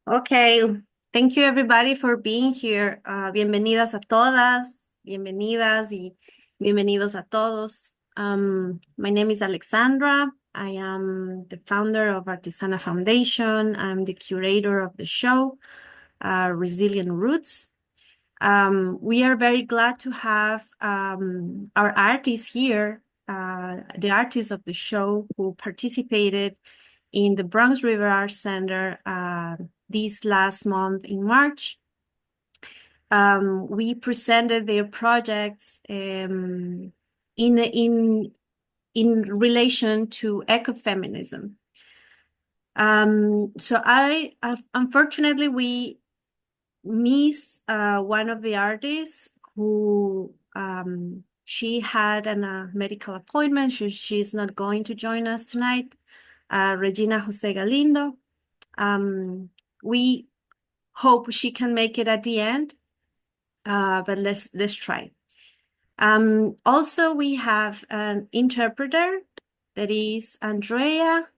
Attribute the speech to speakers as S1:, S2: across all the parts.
S1: Okay, thank you everybody for being here. Bienvenidas a todas, bienvenidas y bienvenidos a todos. My name is Alexandra. I am the founder of Artisana Foundation. I'm the curator of the show, Resilient Roots. We are very glad to have our artists here, the artists of the show who participated in the Bronx River Art Center this last month in March. We presented their projects in relation to ecofeminism. So unfortunately, we miss one of the artists who she had a medical appointment. She's not going to join us tonight. Regina José Galindo. We hope she can make it at the end, but let's try. Also, we have an interpreter, that is Andrea.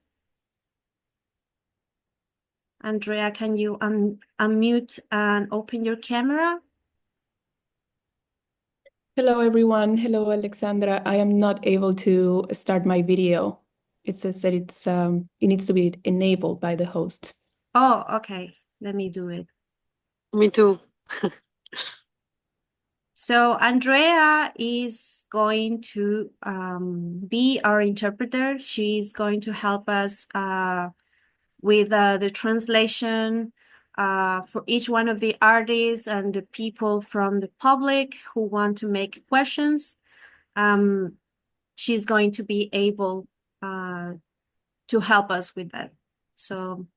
S1: Andrea, can you unmute and open your camera?
S2: Hello, everyone. Hello, Alexandra. I am not able to start my video. It says that it needs to be enabled by the host.
S1: Oh, okay. Let me do it.
S3: Me too.
S1: So Andrea is going to be our interpreter. She's going to help us with the translation for each one of the artists and the people from the public who want to make questions. She's going to be able to help us with that. So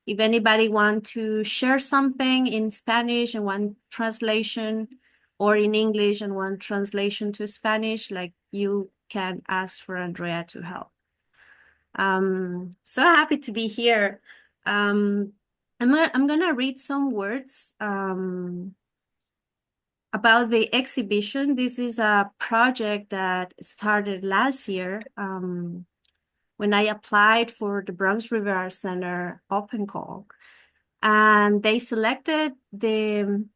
S1: if anybody want to share something in Spanish and want translation, or in English and want translation to Spanish, like, you can ask for Andrea to help. So happy to be here. I'm gonna read some words about the exhibition. This is a project that started last year when I applied for the Bronx River Art Center open call, and they selected the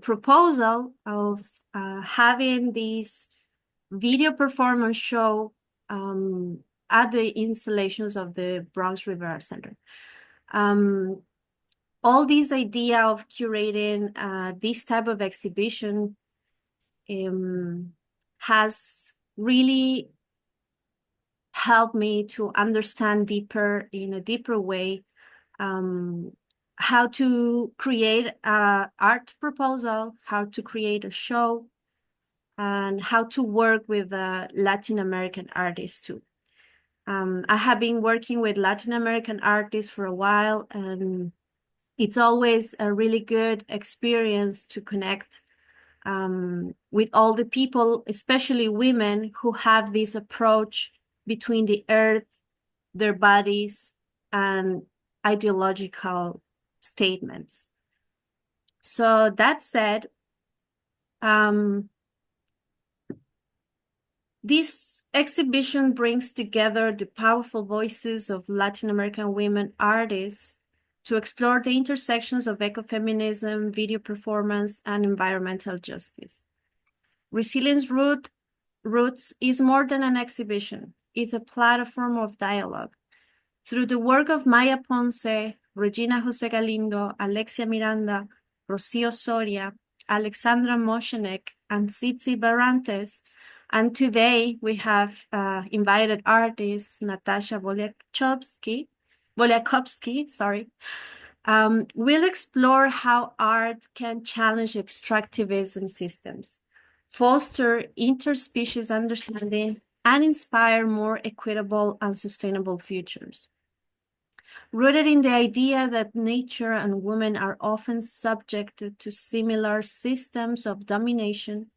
S1: proposal of having this video performance show at the installations of the Bronx River Art Center. All this idea of curating this type of exhibition has really helped me to understand in a deeper way, how to create an art proposal, how to create a show, and how to work with Latin American artists too. I have been working with Latin American artists for a while, and it's always a really good experience to connect with all the people, especially women, who have this approach between the earth, their bodies, and ideological statements. So that said, this exhibition brings together the powerful voices of Latin American women artists to explore the intersections of ecofeminism, video performance, and environmental justice. Resilience Roots is more than an exhibition. It's a platform of dialogue. Through the work of Maya Ponce, Regina José Galindo, Alexia Miranda, Rocío Soria, Alexandra Moshenek, and Tsitsi Barantes, and today we have invited artist Natacha Voliakovsky, sorry. We'll explore how art can challenge extractivism systems, foster interspecies understanding, and inspire more equitable and sustainable futures. Rooted in the idea that nature and women are often subjected to similar systems of domination,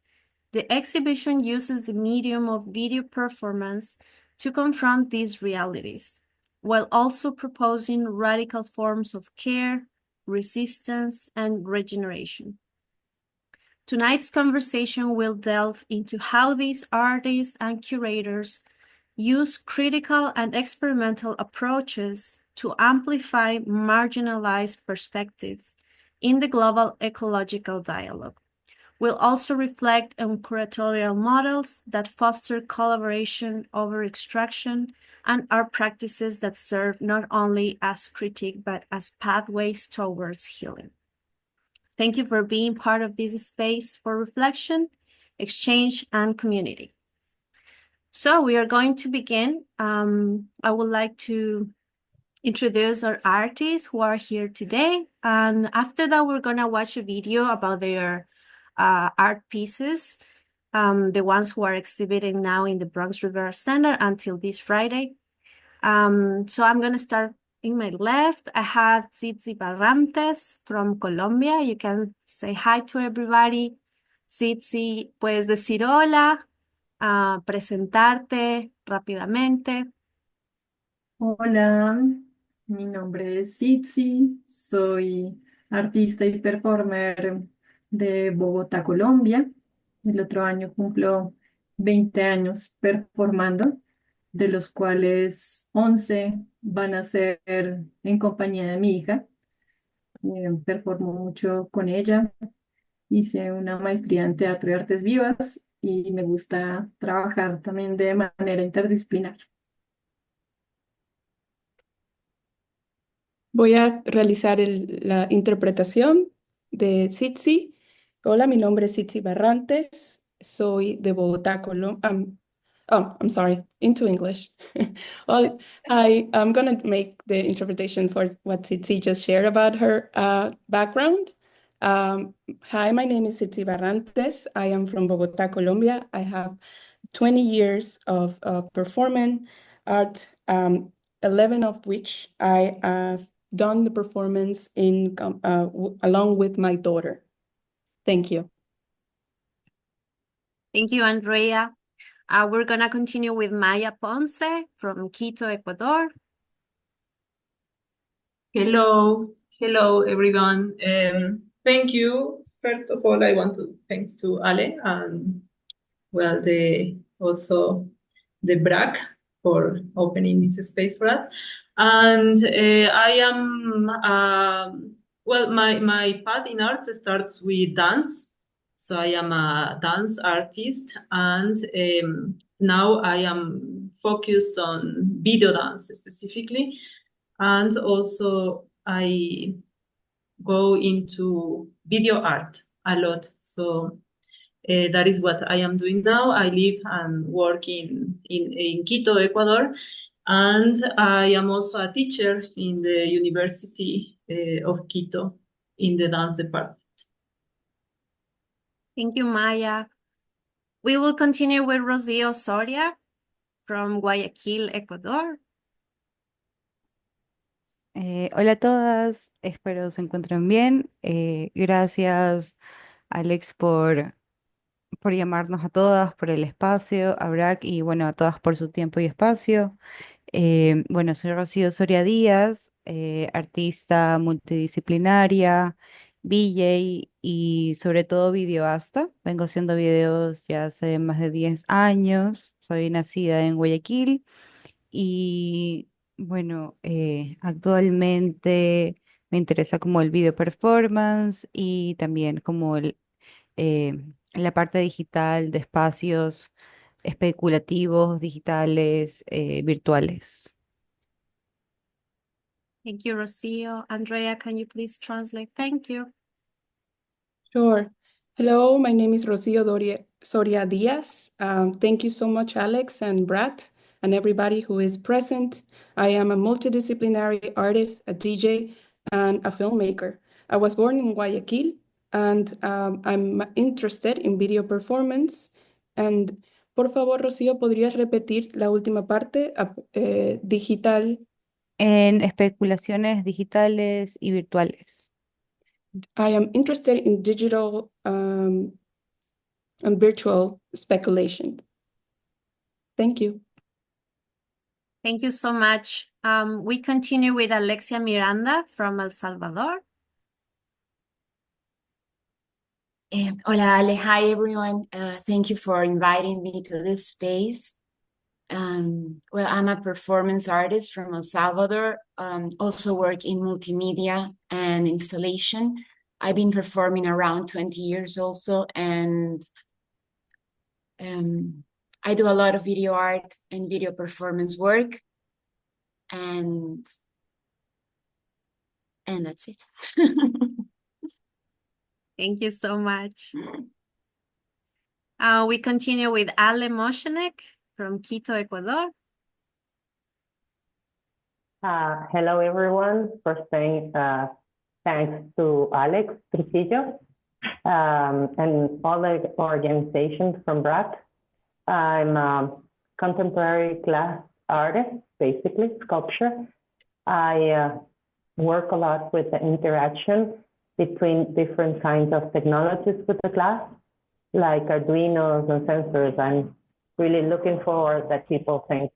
S1: the exhibition uses the medium of video performance to confront these realities, while also proposing radical forms of care, resistance, and regeneration. Tonight's conversation will delve into how these artists and curators use critical and experimental approaches to amplify marginalized perspectives in the global ecological dialogue. Will also reflect on curatorial models that foster collaboration over extraction and are practices that serve not only as critique but as pathways towards healing. Thank you for being part of this space for reflection, exchange, and community. So we are going to begin. I would like to introduce our artists who are here today. And after that, we're going to watch a video about their art pieces, the ones who are exhibiting now in the Bronx Rivera Center until this Friday. So I'm going to start in my left. I have Tsitsi Barrantes from Colombia. You can say hi to everybody. Tsitsi, puedes decir hola, presentarte rápidamente.
S3: Hola, mi nombre es Sitsi, soy artista y performer de Bogotá, Colombia. El otro año cumplo 20 años performando, de los cuales 11 van a ser en compañía de mi hija. Performo mucho con ella. Hice una maestría en teatro y artes vivas y me gusta trabajar también de manera interdisciplinar.
S2: Voy a realizar la interpretación de Sitsi. Hola, mi nombre es Sitsi Barrantes. Soy de Bogotá, Colombia. Oh, I'm sorry, into English. I'm going to make the interpretation for what Sitsi just shared about her background. Hi, my name is Sitsi Barrantes. I am from Bogotá, Colombia. I have 20 years of performing art, 11 of which I have done the performance along with my daughter. Thank you.
S1: Thank you, Andrea. We're going to continue with Maya Ponce from Quito, Ecuador.
S4: Hello everyone. Thank you. First of all, I want to thanks to Ale and well also the BRAC for opening this space for us. And I am well, my path in arts starts with dance. So I am a dance artist, and now I am focused on video dance specifically. And also I go into video art a lot. So that is what I am doing now. I live and work in Quito, Ecuador. And I am also a teacher in the University of Quito in the dance department.
S1: Thank you, Maya. We will continue with Rocío Soria from Guayaquil, Ecuador.
S5: Hola a todas, espero se encuentren bien. Gracias, Alex, por llamarnos a todas, por el espacio, a Brack y bueno, a todas por su tiempo y espacio. Bueno, soy Rocío Soria Díaz, artista multidisciplinaria, VJ y sobre todo videoasta. Vengo haciendo videos ya hace más de 10 años. Soy nacida en Guayaquil. Y bueno, actualmente me interesa como el video performance y también como eh, la parte digital de espacios especulativos, digitales, virtuales.
S1: Thank you, Rocío. Andrea, can you please translate? Thank you.
S2: Sure. Hello, my name is Rocío Soria Diaz. Thank you so much, Alex and Brad, and everybody who is present. I am a multidisciplinary artist, a DJ, and a filmmaker. I was born in Guayaquil, and I'm interested in video performance. And por favor, Rocío, ¿podrías repetir la última parte? Digital.
S5: En especulaciones digitales y virtuales.
S2: I am interested in digital and virtual speculation. Thank you.
S1: Thank you so much. We continue with Alexia Miranda from El Salvador.
S6: Hola, Ale. Hi, everyone. Thank you for inviting me to this space. Well, I'm a performance artist from El Salvador, also work in multimedia and installation. I've been performing around 20 years also, and I do a lot of video art and video performance work, and that's it.
S1: Thank you so much. We continue with Ale Moshenek from Quito, Ecuador.
S7: Hello, everyone. First thing, thanks to Alex Trujillo and all the organizations from BRAC. I'm a contemporary glass artist, basically, sculpture. I work a lot with the interaction between different kinds of technologies with the glass, like Arduinos and sensors. I'm really looking forward that people think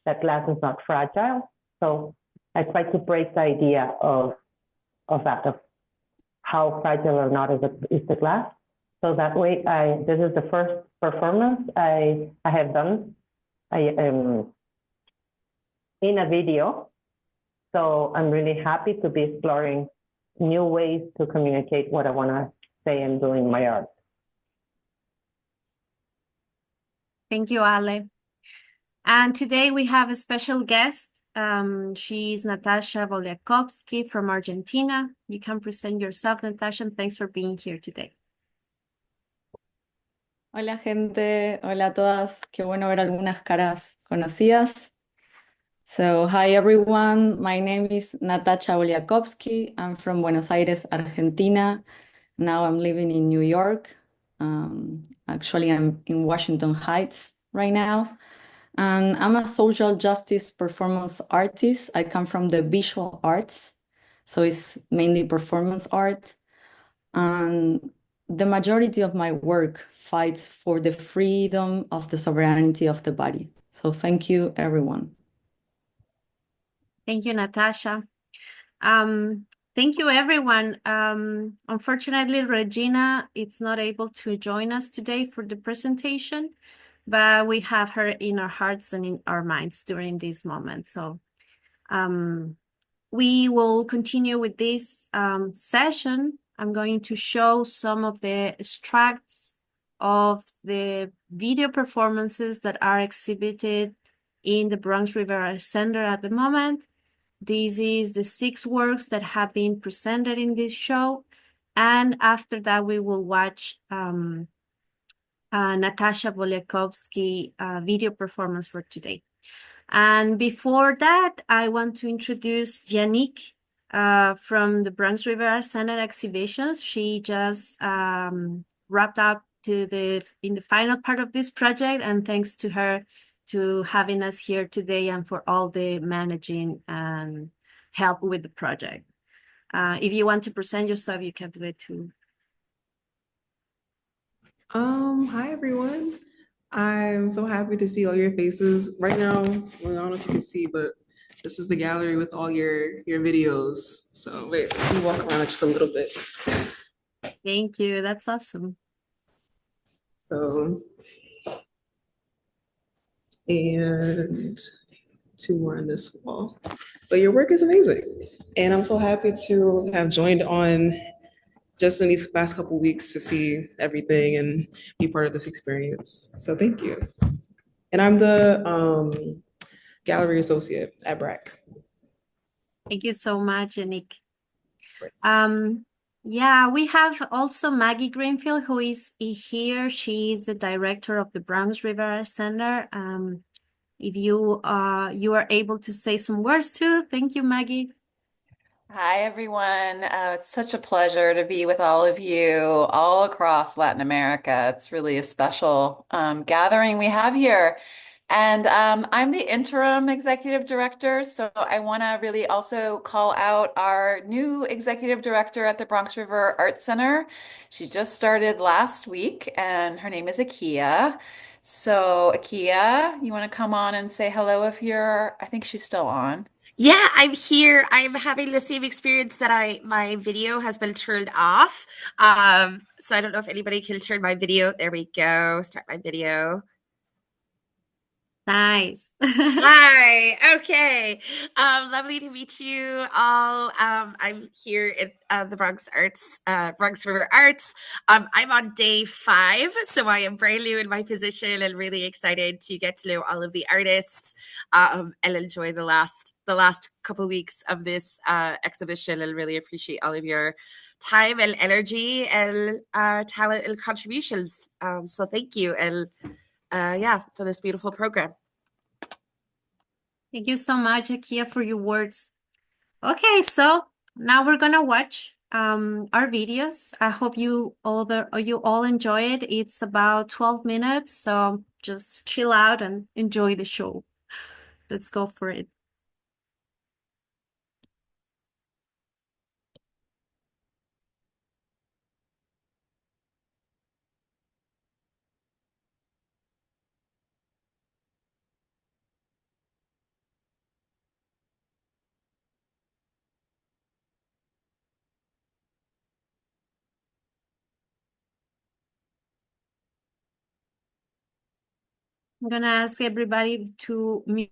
S7: that glass is not fragile. So I try to break the idea of that, of how fragile or not is the glass. So that way, this is the first performance I have done in a video. So I'm really happy to be exploring new ways to communicate what I want to say and do in my art.
S1: Thank you, Ale. And today we have a special guest. She's Natacha Voliakovsky from Argentina. You can present yourself, Natacha, and thanks for being here today.
S8: Hola gente, hola a todas, qué bueno ver algunas caras conocidas. So, hi everyone, my name is Natacha Voliakovsky. I'm from Buenos Aires, Argentina. Now I'm living in New York. Actually, I'm in Washington Heights right now. And I'm a social justice performance artist. I come from the visual arts, so it's mainly performance art. And the majority of my work fights for the freedom of the sovereignty of the body. So thank you, everyone.
S1: Thank you, Natacha. Thank you, everyone. Unfortunately, Regina is not able to join us today for the presentation, but we have her in our hearts and in our minds during this moment. So we will continue with this session. I'm going to show some of the extracts of the video performances that are exhibited in the Bronx River Art Center at the moment. This is the 6 works that have been presented in this show. And after that, we will watch Natacha Voliakovsky video performance for today. And before that, I want to introduce Yannick from the Bronx River Art Center exhibitions. She just wrapped up in the final part of this project, and thanks to her to having us here today and for all the managing and help with the project. If you want to present yourself, you can do it too.
S9: Hi everyone. I'm so happy to see all your faces right now. Well, I don't know if you can see, but this is the gallery with all your videos. So wait, let me walk around just a little bit.
S1: Thank you. That's awesome.
S9: So, and 2 more on this wall. But your work is amazing. And I'm so happy to have joined on just in these past couple weeks to see everything and be part of this experience. So thank you. And I'm the gallery associate at BRAC.
S1: Thank you so much, Yannick. Yeah, we have also Maggie Greenfield, who is here. She is the director of the Bronx River Art Center. If you are able to say some words too, thank you, Maggie.
S10: Hi, everyone. It's such a pleasure to be with all of you all across Latin America. It's really a special gathering we have here. And I'm the interim executive director, so I want to really also call out our new executive director at the Bronx River Art Center. She just started last week, and her name is Alexia. So, Alexia, you want to come on and say hello if I think she's still on.
S11: Yeah, I'm here. I'm having the same experience that my video has been turned off. So I don't know if anybody can turn my video. There we go. Start my video.
S1: Nice.
S11: Hi. Okay. Lovely to meet you all. I'm here at the Bronx Bronx River Arts. I'm on day 5, so I am brand new in my position and really excited to get to know all of the artists and enjoy the last couple weeks of this exhibition, and really appreciate all of your time and energy and talent and contributions. So thank you, and for this beautiful program.
S1: Thank you so much, Akia, for your words. Okay, so now we're gonna watch our videos. I hope you all enjoy it. It's about 12 minutes, so just chill out and enjoy the show. Let's go for it. I'm gonna ask everybody to mute.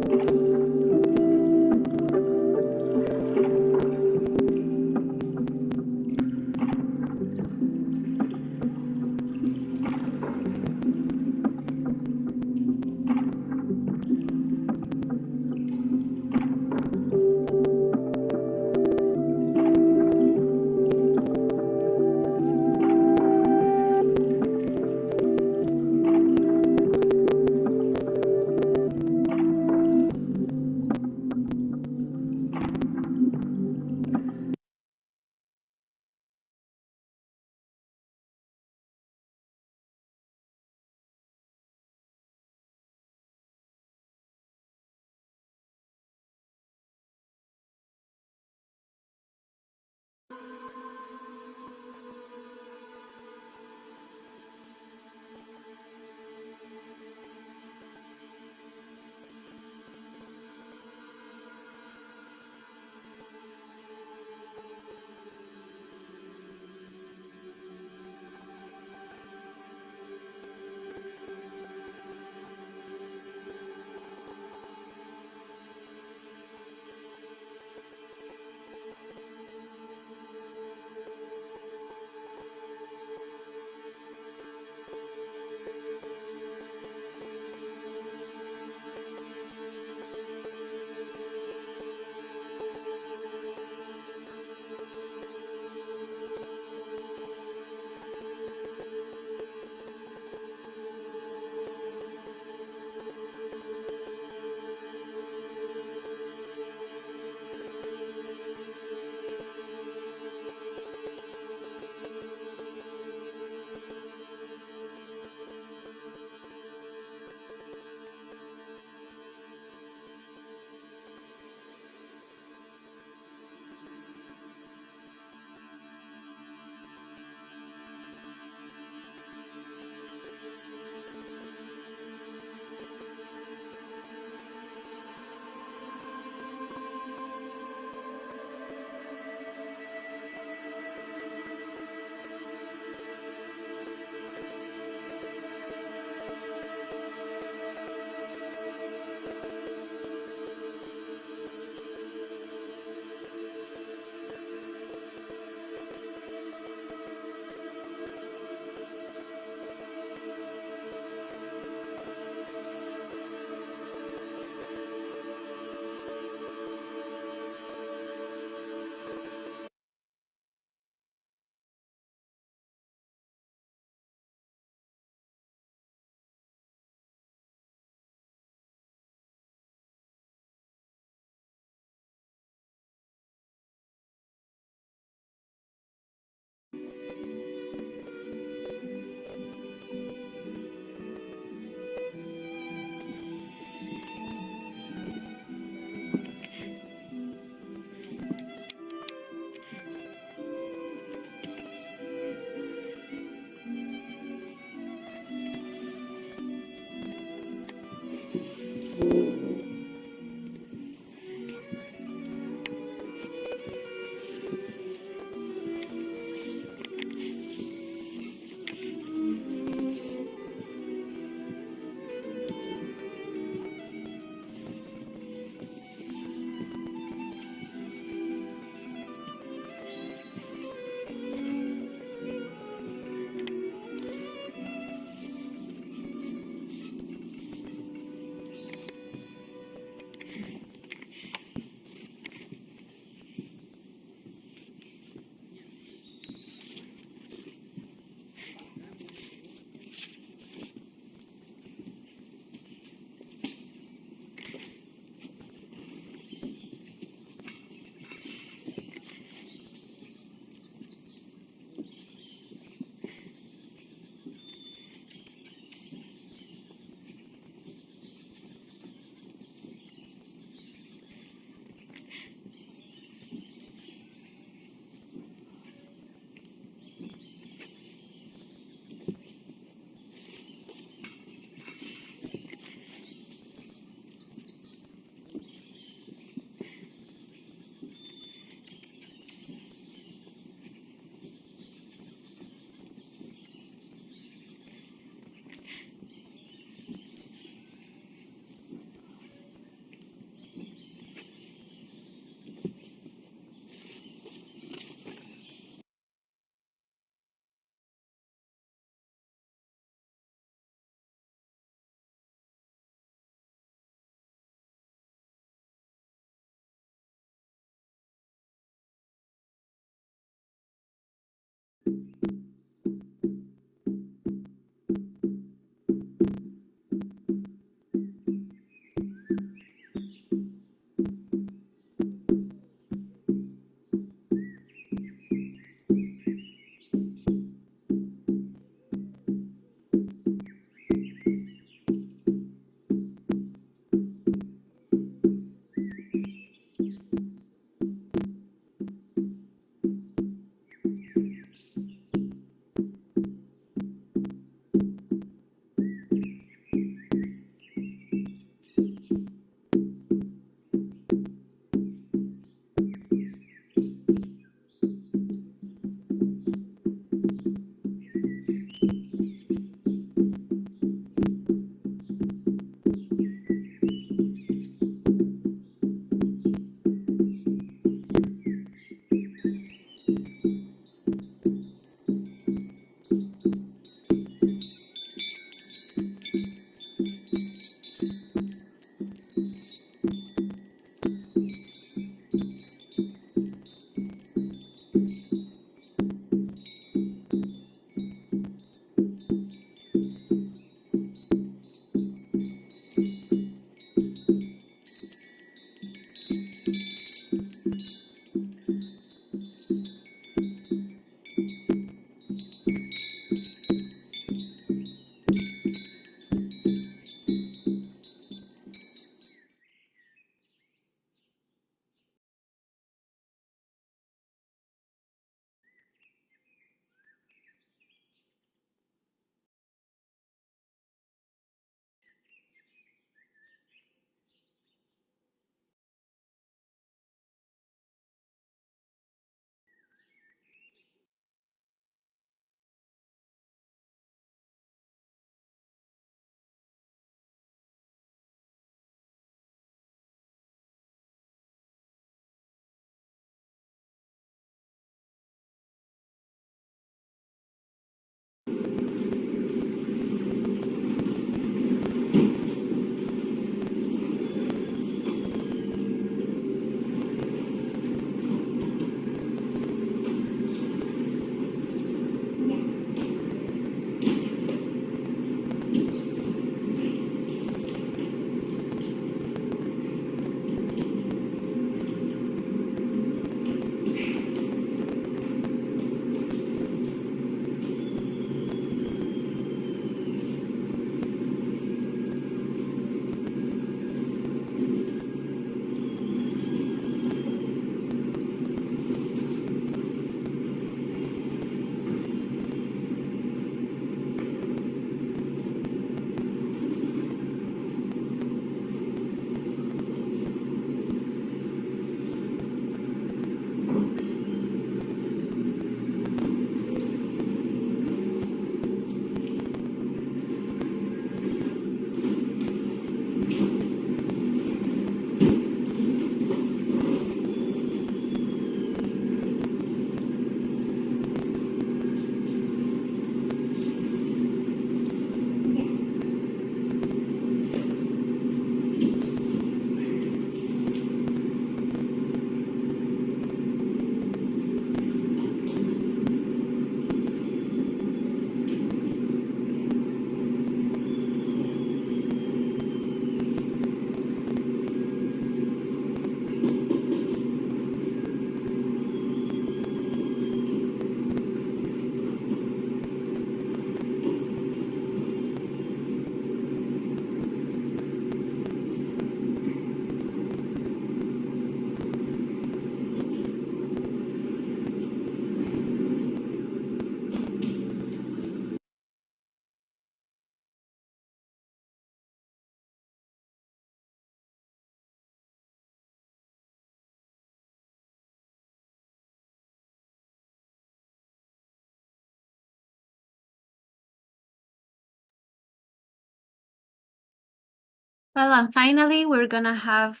S1: Well, and finally, we're gonna have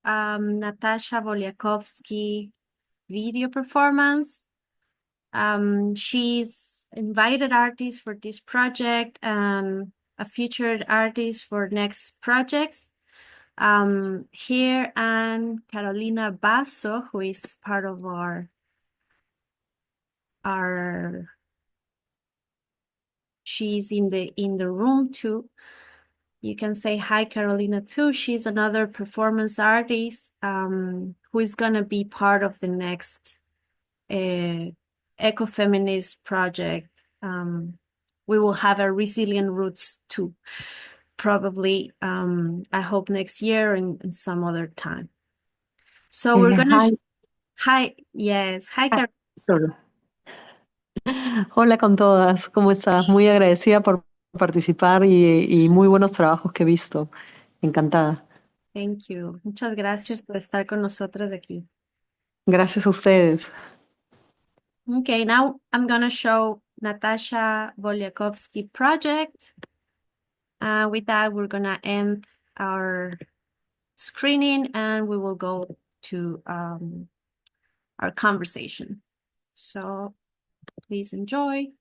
S1: Natacha Voliakovsky video performance. She's invited artist for this project and a featured artist for next projects. Here and Carolina Basso, who is part of our she's in the room too. You can say hi, Carolina, too. She's another performance artist who is going to be part of the next ecofeminist project. We will have a Resilient Roots too, probably, I hope next year and some other time. So we're going
S12: Hi.
S1: to... Hi, yes. Hi, Carolina.
S12: Sorry. Hola con todas, ¿cómo estás? Muy agradecida por participar y muy buenos trabajos que he visto. Encantada.
S1: Thank you. Muchas gracias por estar con nosotras aquí.
S12: Gracias a ustedes.
S1: Okay, now I'm going to show Natacha Voliakovsky project. With that, we're going to end our screening and we will go to our conversation. So please enjoy.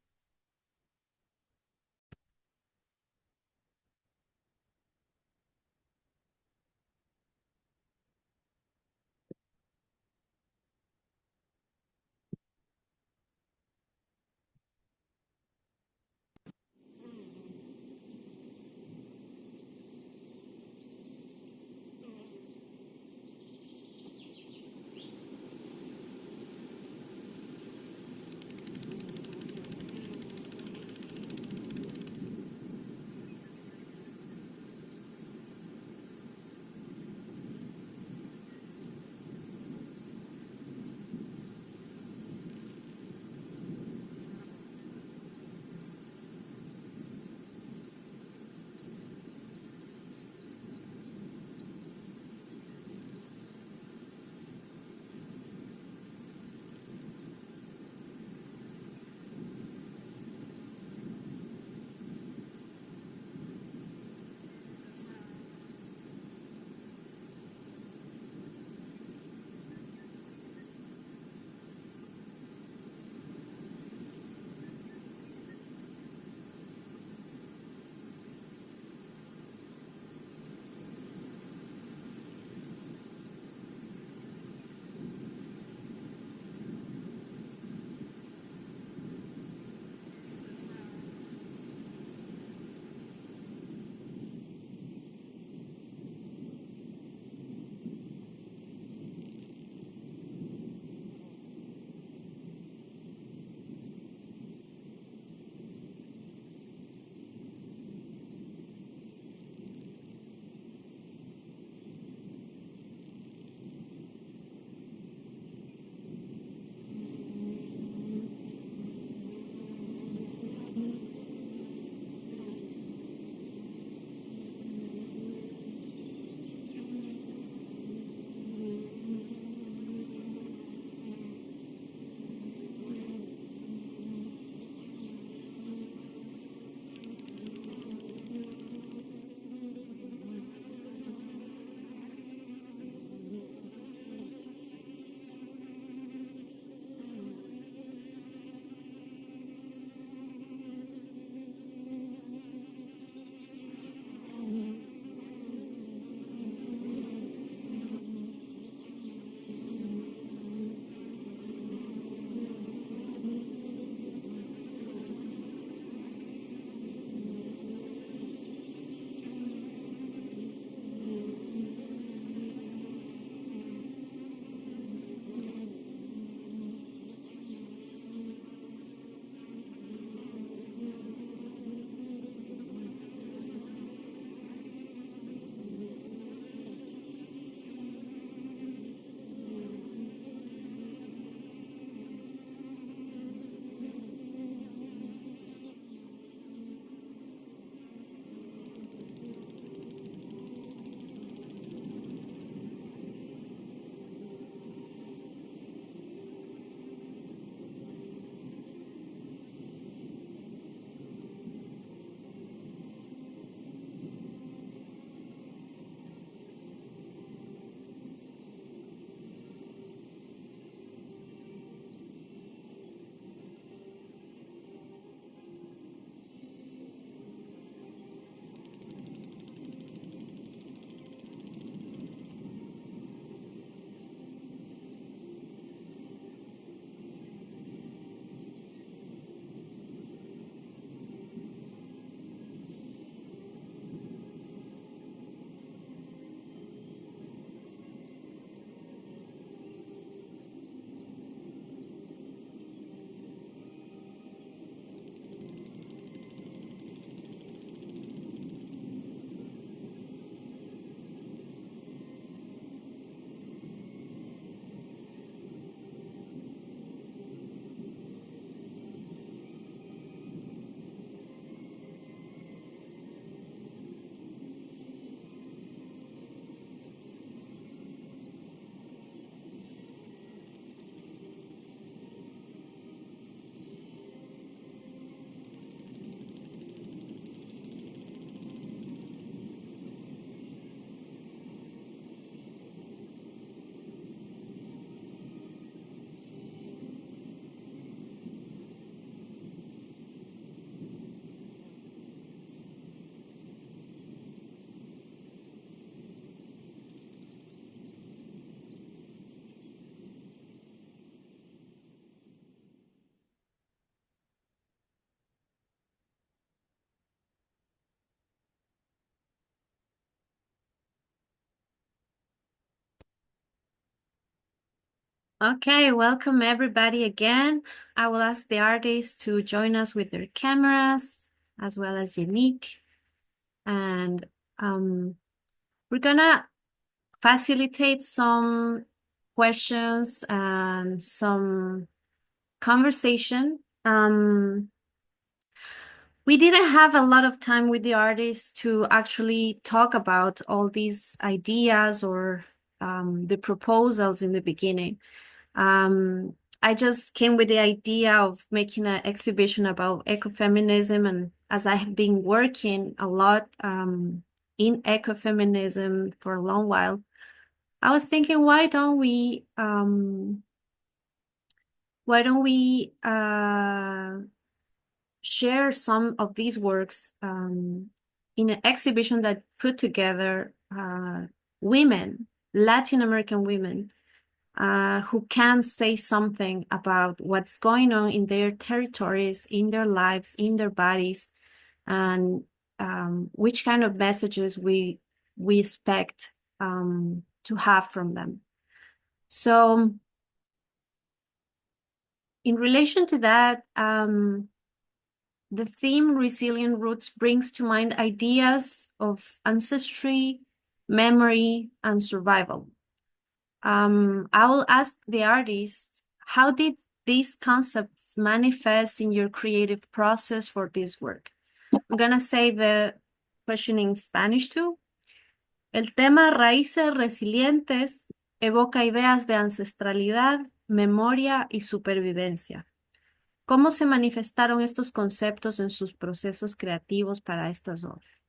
S1: Okay, welcome everybody again. I will ask the artists to join us with their cameras, as well as Unique. And we're gonna facilitate some questions and some conversation. We didn't have a lot of time with the artists to actually talk about all these ideas or the proposals in the beginning. I just came with the idea of making an exhibition about ecofeminism, and as I have been working a lot in ecofeminism for a long while, I was thinking, why don't we share some of these works in an exhibition that put together women, Latin American women, who can say something about what's going on in their territories, in their lives, in their bodies, and which kind of messages we expect to have from them. So in relation to that, the theme Resilient Roots brings to mind ideas of ancestry, memory, and survival. I will ask the artists, how did these concepts manifest in your creative process for this work? I'm gonna say the question in Spanish too. El tema Raíces Resilientes evoca ideas de ancestralidad, memoria y supervivencia. ¿Cómo se manifestaron estos conceptos en sus procesos creativos para estas obras?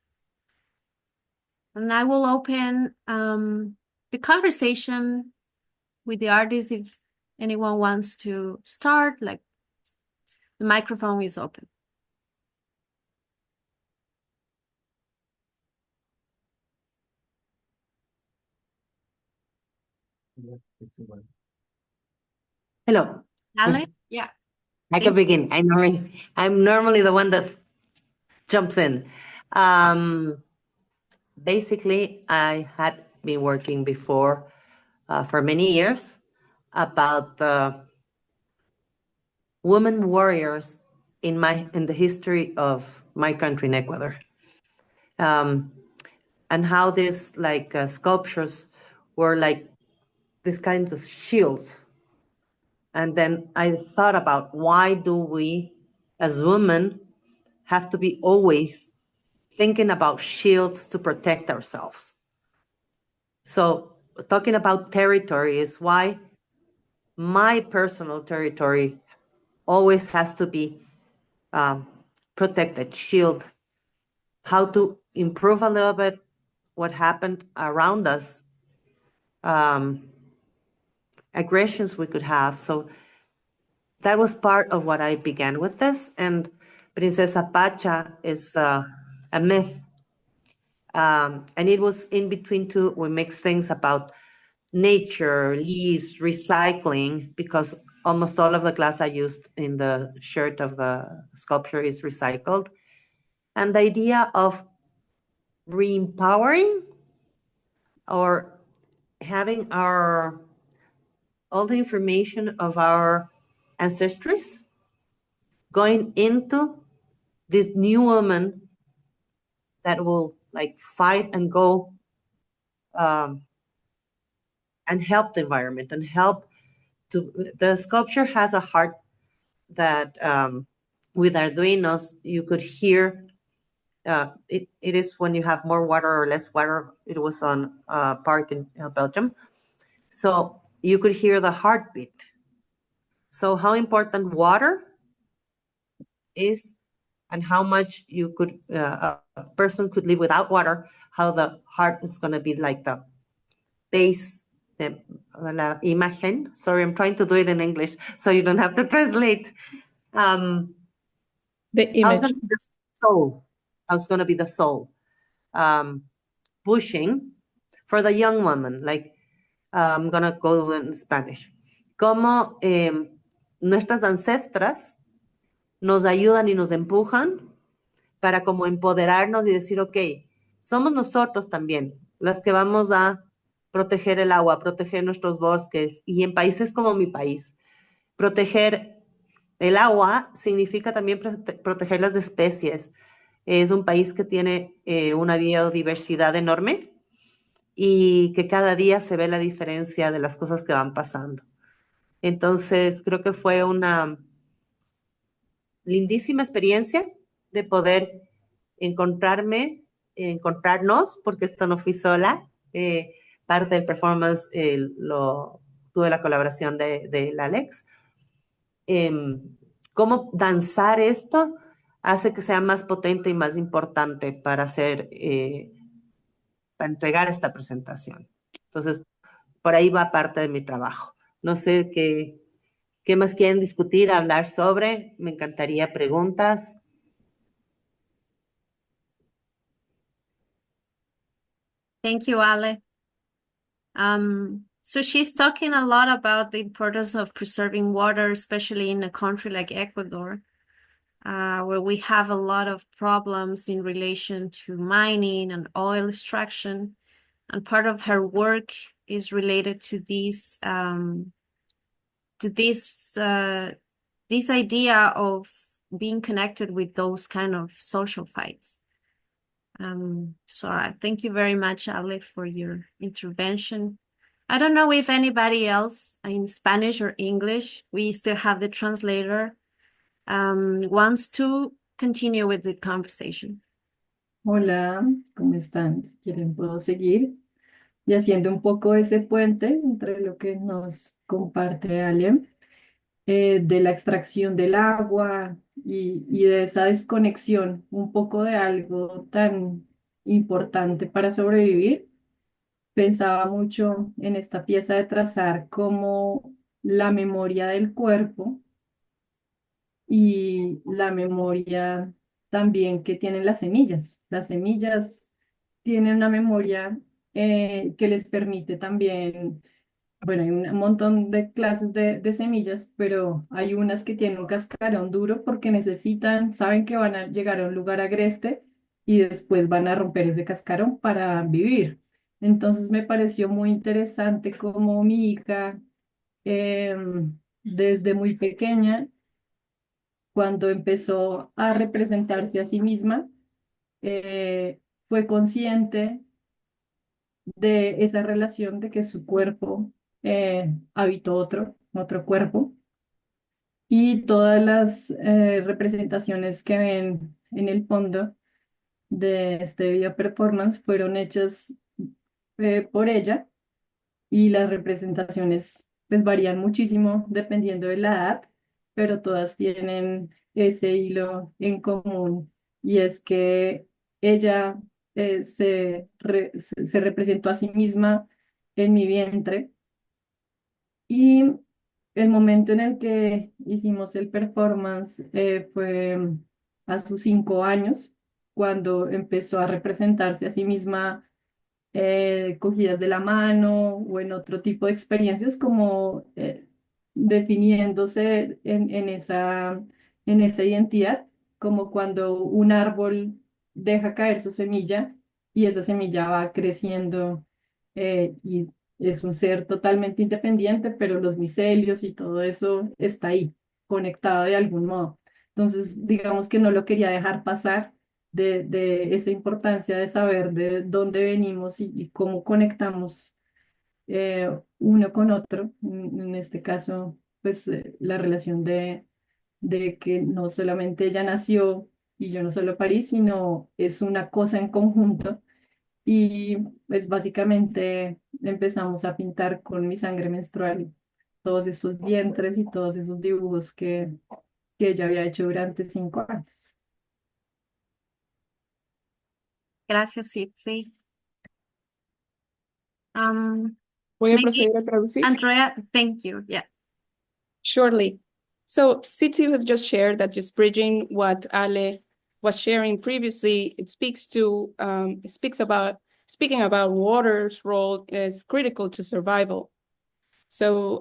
S1: And I will open the conversation with the artists if anyone wants to start, like the microphone is open.
S13: Hello.
S1: Ale? Yeah.
S13: I can begin. I'm normally the one that jumps in. Basically, I had been working before for many years about the women warriors in the history of my country in Ecuador, and how these sculptures were like these kinds of shields. And then I thought about, why do we as women have to be always thinking about shields to protect ourselves? So talking about territory is why my personal territory always has to be protected, shield. How to improve a little bit what happened around us, aggressions we could have. So that was part of what I began with this. And Princesa Pacha is a myth. And it was in between two. We mixed things about nature, leaves, recycling, because almost all of the glass I used in the shirt of the sculpture is recycled. And the idea of re-empowering or having all the information of our ancestries going into this new woman that will fight and go and help the environment and help to. The sculpture has a heart that with Arduinos you could hear. It is when you have more water or less water. It was on a park in Belgium, so you could hear the heartbeat. So how important water is, and how much you could a person could live without water, how the heart is going to be like the base, la imagen. Sorry, I'm trying to do it in English so you don't have to translate.
S2: The image.
S13: I was going to be the soul. I was going to be the soul. Pushing for the young woman, I'm going to go in Spanish. Como nuestras ancestras nos ayudan y nos empujan para como empoderarnos y decir, ok, somos nosotros también las que vamos a proteger el agua, proteger nuestros bosques, y en países como mi país, proteger el agua significa también proteger las especies. Es un país que tiene una biodiversidad enorme y que cada día se ve la diferencia de las cosas que van pasando. Entonces, creo que fue una lindísima experiencia de poder encontrarnos, porque esto no fui sola. Parte del performance tuve la colaboración de Alex. Cómo danzar esto hace que sea más potente y más importante para para entregar esta presentación. Entonces, por ahí va parte de mi trabajo. No sé qué más quieren discutir, hablar sobre. Me encantaría preguntas.
S1: Thank you, Ale. So she's talking a lot about the importance of preserving water, especially in a country like Ecuador, where we have a lot of problems in relation to mining and oil extraction. And part of her work is related to this idea of being connected with those kind of social fights. So I thank you very much, Ale, for your intervention. I don't know if anybody else in Spanish or English, we still have the translator, wants to continue with the conversation.
S3: Hola, ¿cómo están? Si quieren, puedo seguir. Y haciendo un poco ese puente entre lo que nos comparte Ale, de la extracción del agua y de esa desconexión, un poco de algo tan importante para sobrevivir. Pensaba mucho en esta pieza de trazar como la memoria del cuerpo y la memoria también que tienen las semillas. Las semillas tienen una memoria que les permite también, bueno, hay un montón de clases de semillas, pero hay unas que tienen un cascarón duro porque saben que van a llegar a un lugar agreste y después van a romper ese cascarón para vivir. Entonces me pareció muy interesante cómo mi hija, desde muy pequeña, cuando empezó a representarse a sí misma, fue consciente de esa relación de que su cuerpo habitó otro cuerpo, y todas las representaciones que ven en el fondo de este video performance fueron hechas por ella, y las representaciones pues varían muchísimo dependiendo de la edad, pero todas tienen ese hilo en común, y es que ella se representó a sí misma en mi vientre, y el momento en el que hicimos el performance fue a sus 5 años, cuando empezó a representarse a sí misma cogidas de la mano o en otro tipo de experiencias, como definiéndose en esa identidad, como cuando un árbol deja caer su semilla y esa semilla va creciendo, y es un ser totalmente independiente, pero los micelios y todo eso está ahí, conectado de algún modo. Entonces, digamos que no lo quería dejar pasar, de esa importancia de saber de dónde venimos y cómo conectamos uno con otro. En este caso, pues la relación de que no solamente ella nació y yo no solo parí, sino es una cosa en conjunto. Y pues básicamente empezamos a pintar con mi sangre menstrual todos estos vientres y todos esos dibujos que ella había hecho durante 5 años.
S1: Gracias, Sipsi.
S2: Voy a
S1: Maybe
S2: proceder a traducir.
S1: Andrea, thank you. Yeah.
S2: Surely. So Tsitsi has just shared that, just bridging what Ale was sharing previously, it speaking about water's role is critical to survival. So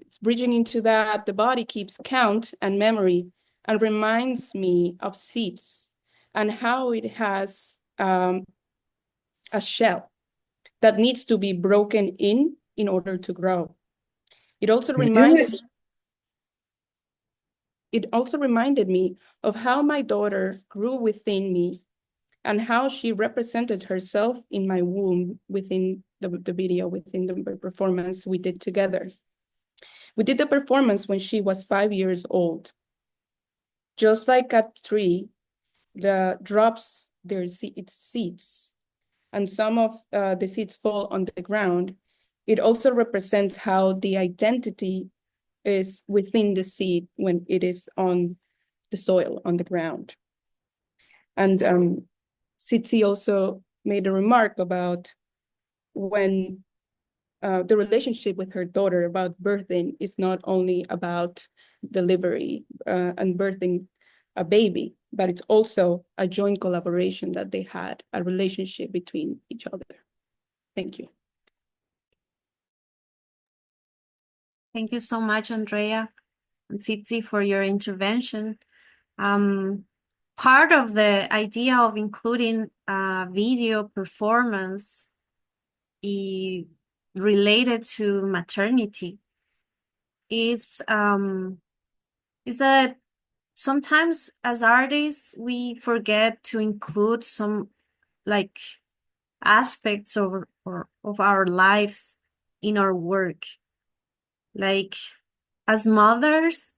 S2: it's bridging into that, the body keeps count and memory and reminds me of seeds and how it has a shell. that needs to be broken in order to grow. It also reminded me of how my daughter grew within me and how she represented herself in my womb within the video, within the performance we did together. We did the performance when she was 5 years old. Just like a tree, the drops its seeds, and some of the seeds fall on the ground. It also represents how the identity is within the seed when it is on the soil, on the ground. And Tsitsi also made a remark about when the relationship with her daughter about birthing is not only about delivery and birthing a baby, but it's also a joint collaboration that they had, a relationship between each other. Thank you.
S1: Thank you so much, Andrea and Tsitsi, for your intervention. Part of the idea of including a video performance related to maternity is that sometimes as artists we forget to include some like aspects of our lives in our work. Like as mothers,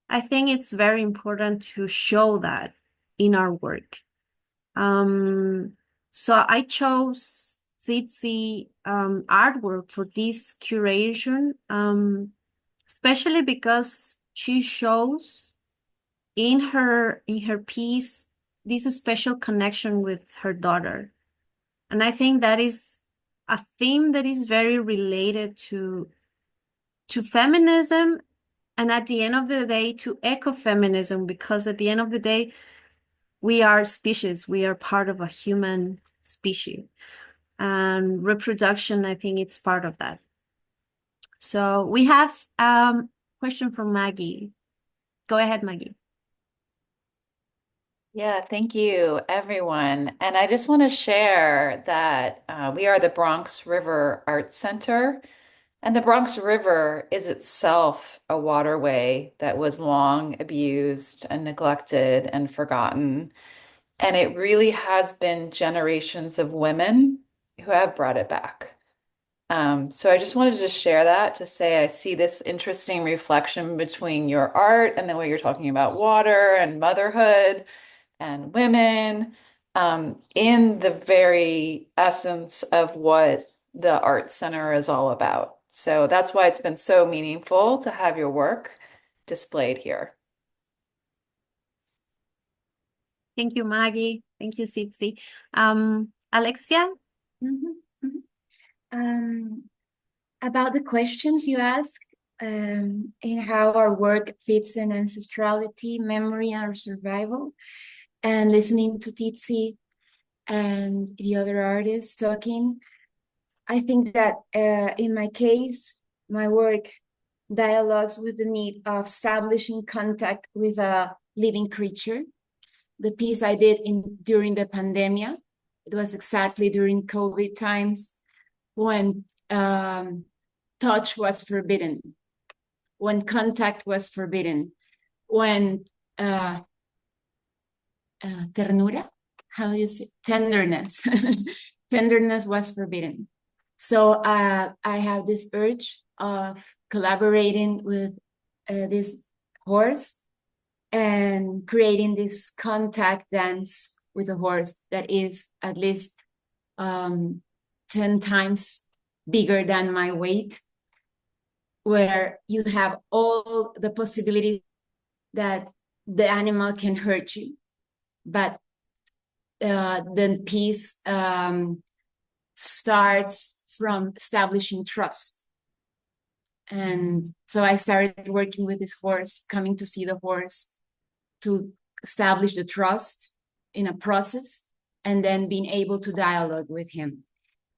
S1: I think it's very important to show that in our work. So I chose Tsitsi artwork for this curation, especially because she shows in her piece this special connection with her daughter. And I think that is a theme that is very related to feminism, and at the end of the day to ecofeminism, because at the end of the day we are species, we are part of a human species, and reproduction, I think it's part of that. So we have a question from Maggie. Go ahead, Maggie.
S10: Yeah, thank you, everyone. And I just want to share that we are the Bronx River Art Center, and the Bronx River is itself a waterway that was long abused and neglected and forgotten. And it really has been generations of women who have brought it back. So I just wanted to share that to say I see this interesting reflection between your art and the way you're talking about water and motherhood and women in the very essence of what the Art Center is all about. So that's why it's been so meaningful to have your work displayed here.
S1: Thank you, Maggie. Thank you, Tsitsi. Alexia?
S6: About the questions you asked, in how our work fits in ancestrality, memory, and our survival, and listening to Tsitsi and the other artists talking, I think that in my case, my work dialogues with the need of establishing contact with a living creature. The piece I did during the pandemic, it was exactly during COVID times when touch was forbidden, when contact was forbidden, when ternura, how do you say, tenderness, tenderness was forbidden. So I have this urge of collaborating with this horse and creating this contact dance with a horse that is at least 10 times bigger than my weight, where you have all the possibilities that the animal can hurt you, but the piece starts from establishing trust. And so I started working with this horse, coming to see the horse, to establish the trust in a process, and then being able to dialogue with him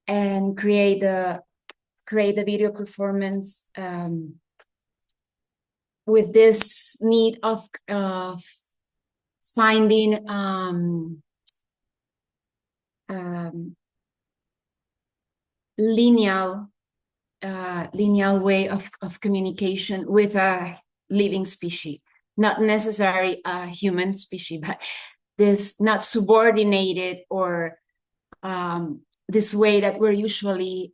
S6: and create the video performance with this need of finding lineal way of communication with a living species, not necessarily a human species, but this not subordinated or this way that we're usually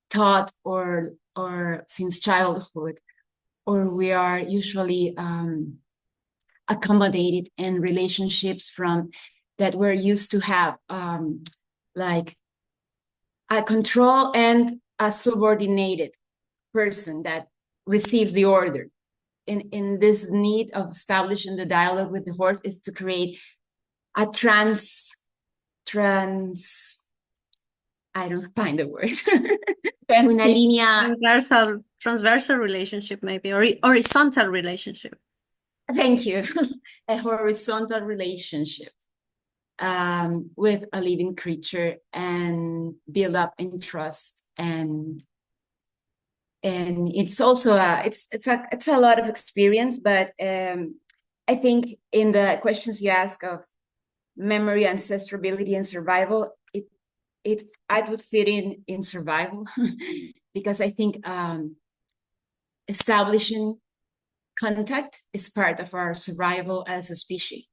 S6: taught or since childhood, or we are usually accommodated in relationships from that we're used to have, like a control and a subordinated person that receives the order. In this need of establishing the dialogue with the horse is to create a I don't find the word. Una línea.
S1: Transversal relationship, maybe, or horizontal relationship.
S6: Thank you. A horizontal relationship with a living creature and build up in trust, and it's also it's a lot of experience, but I think in the questions you ask of memory, ancestrability, and survival, I would fit in survival because I think establishing contact is part of our survival as a species.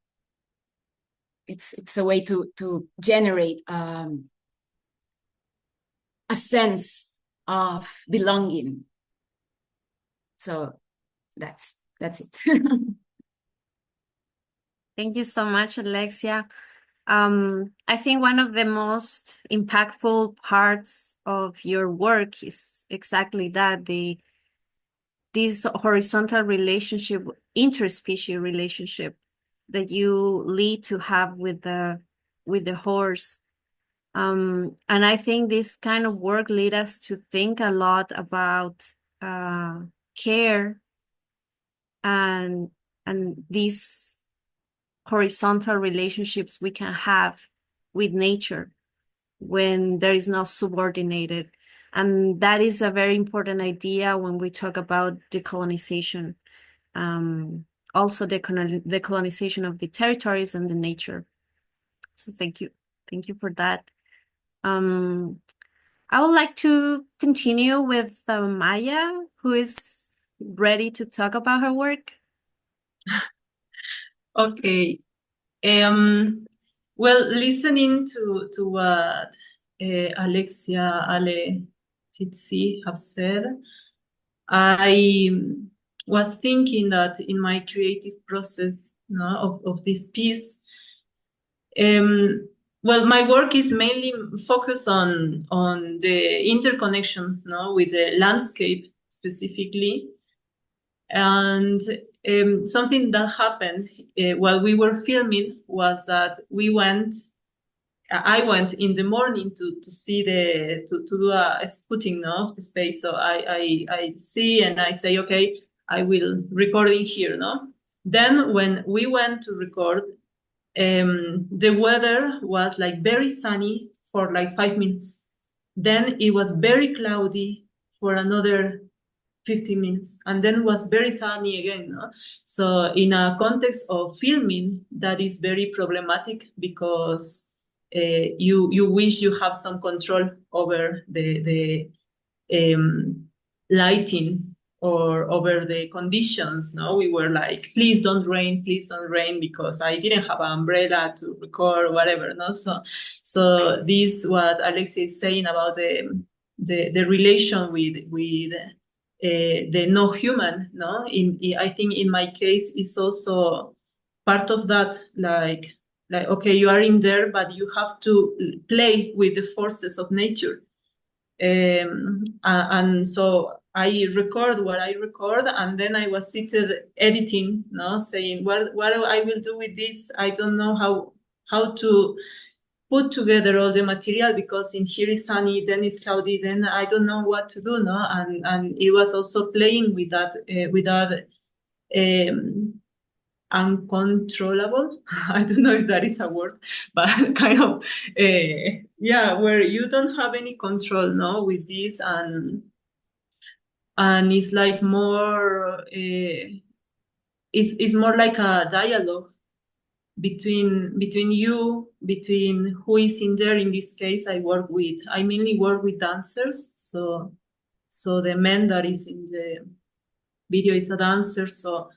S6: It's a way to generate a sense of belonging. So that's it.
S1: Thank you so much, Alexia. I think one of the most impactful parts of your work is exactly that, this horizontal relationship, interspecies relationship that you lead to have with the horse. And I think this kind of work lead us to think a lot about care and these horizontal relationships we can have with nature when there is no subordinated. And that is a very important idea when we talk about decolonization. Also the colonization of the territories and the nature. So thank you. Thank you for that. I would like to continue with Maya, who is ready to talk about her work.
S4: Okay. Well, listening to what Alexia, Ale, Titsi have said, I was thinking that in my creative process, of this piece, well, my work is mainly focused on the interconnection, with the landscape specifically. And something that happened while we were filming was that I went in the morning to see to do a spotting of the space. So I see and I say, okay, I will record in here, no? Then when we went to record, the weather was like very sunny for like 5 minutes. Then it was very cloudy for another 15 minutes, and then was very sunny again. No? So in a context of filming, that is very problematic because you wish you have some control over the lighting or over the conditions. No, we were like, please don't rain, because I didn't have an umbrella to record or whatever. No, so this what Alexia is saying about the relation with the no human. No, I think in my case it's also part of that. Like okay, you are in there, but you have to play with the forces of nature. And so I record what I record, and then I was seated editing, saying, what I will do with this. I don't know how to put together all the material, because in here is sunny, then it's cloudy, then I don't know what to do, no? And it was also playing with that, uncontrollable. I don't know if that is a word, but kind of, where you don't have any control, no, with this, and it's like more, it's more like a dialogue between you, between who is in there. In this case, I mainly work with dancers. So the man that is in the video is a dancer. So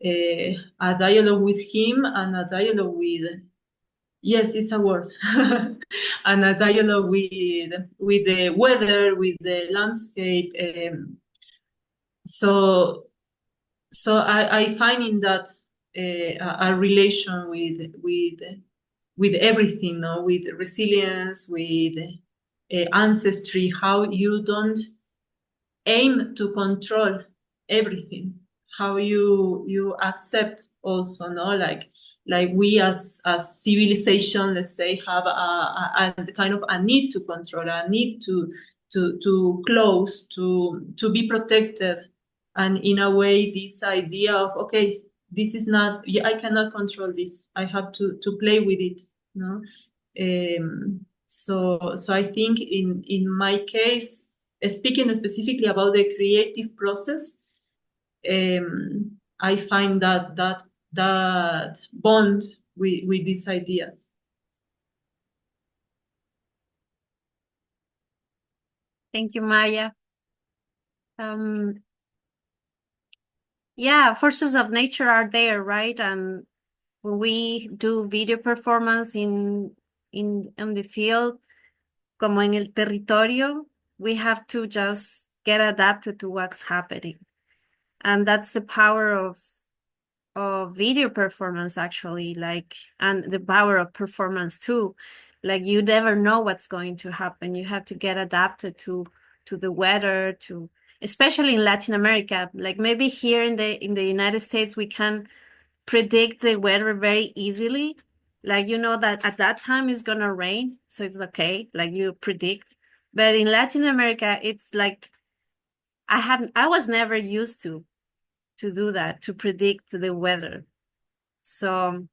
S4: a dialogue with him and a dialogue with, yes, it's a word, and a dialogue with the weather, with the landscape. So I find in that a relation with everything, no? With resilience, with ancestry, how you don't aim to control everything, how you accept also, no? Like we as civilization, let's say, have a kind of a need to control, a need to close, to be protected. And in a way, this idea of, okay, this is not, I cannot control this, I have to play with it, no? So I think in my case, speaking specifically about the creative process, I find that bond with these ideas.
S1: Thank you, Maya. Yeah, forces of nature are there, right? And when we do video performance in the field, como en el territorio, we have to just get adapted to what's happening. And that's the power of video performance, actually, like, and the power of performance too. Like, you never know what's going to happen. You have to get adapted to the weather, to, especially in Latin America. Like, maybe here in the United States, we can predict the weather very easily. Like, you know that at that time it's gonna rain, so it's okay, like you predict. But in Latin America, it's like I was never used to do that, to predict the weather. So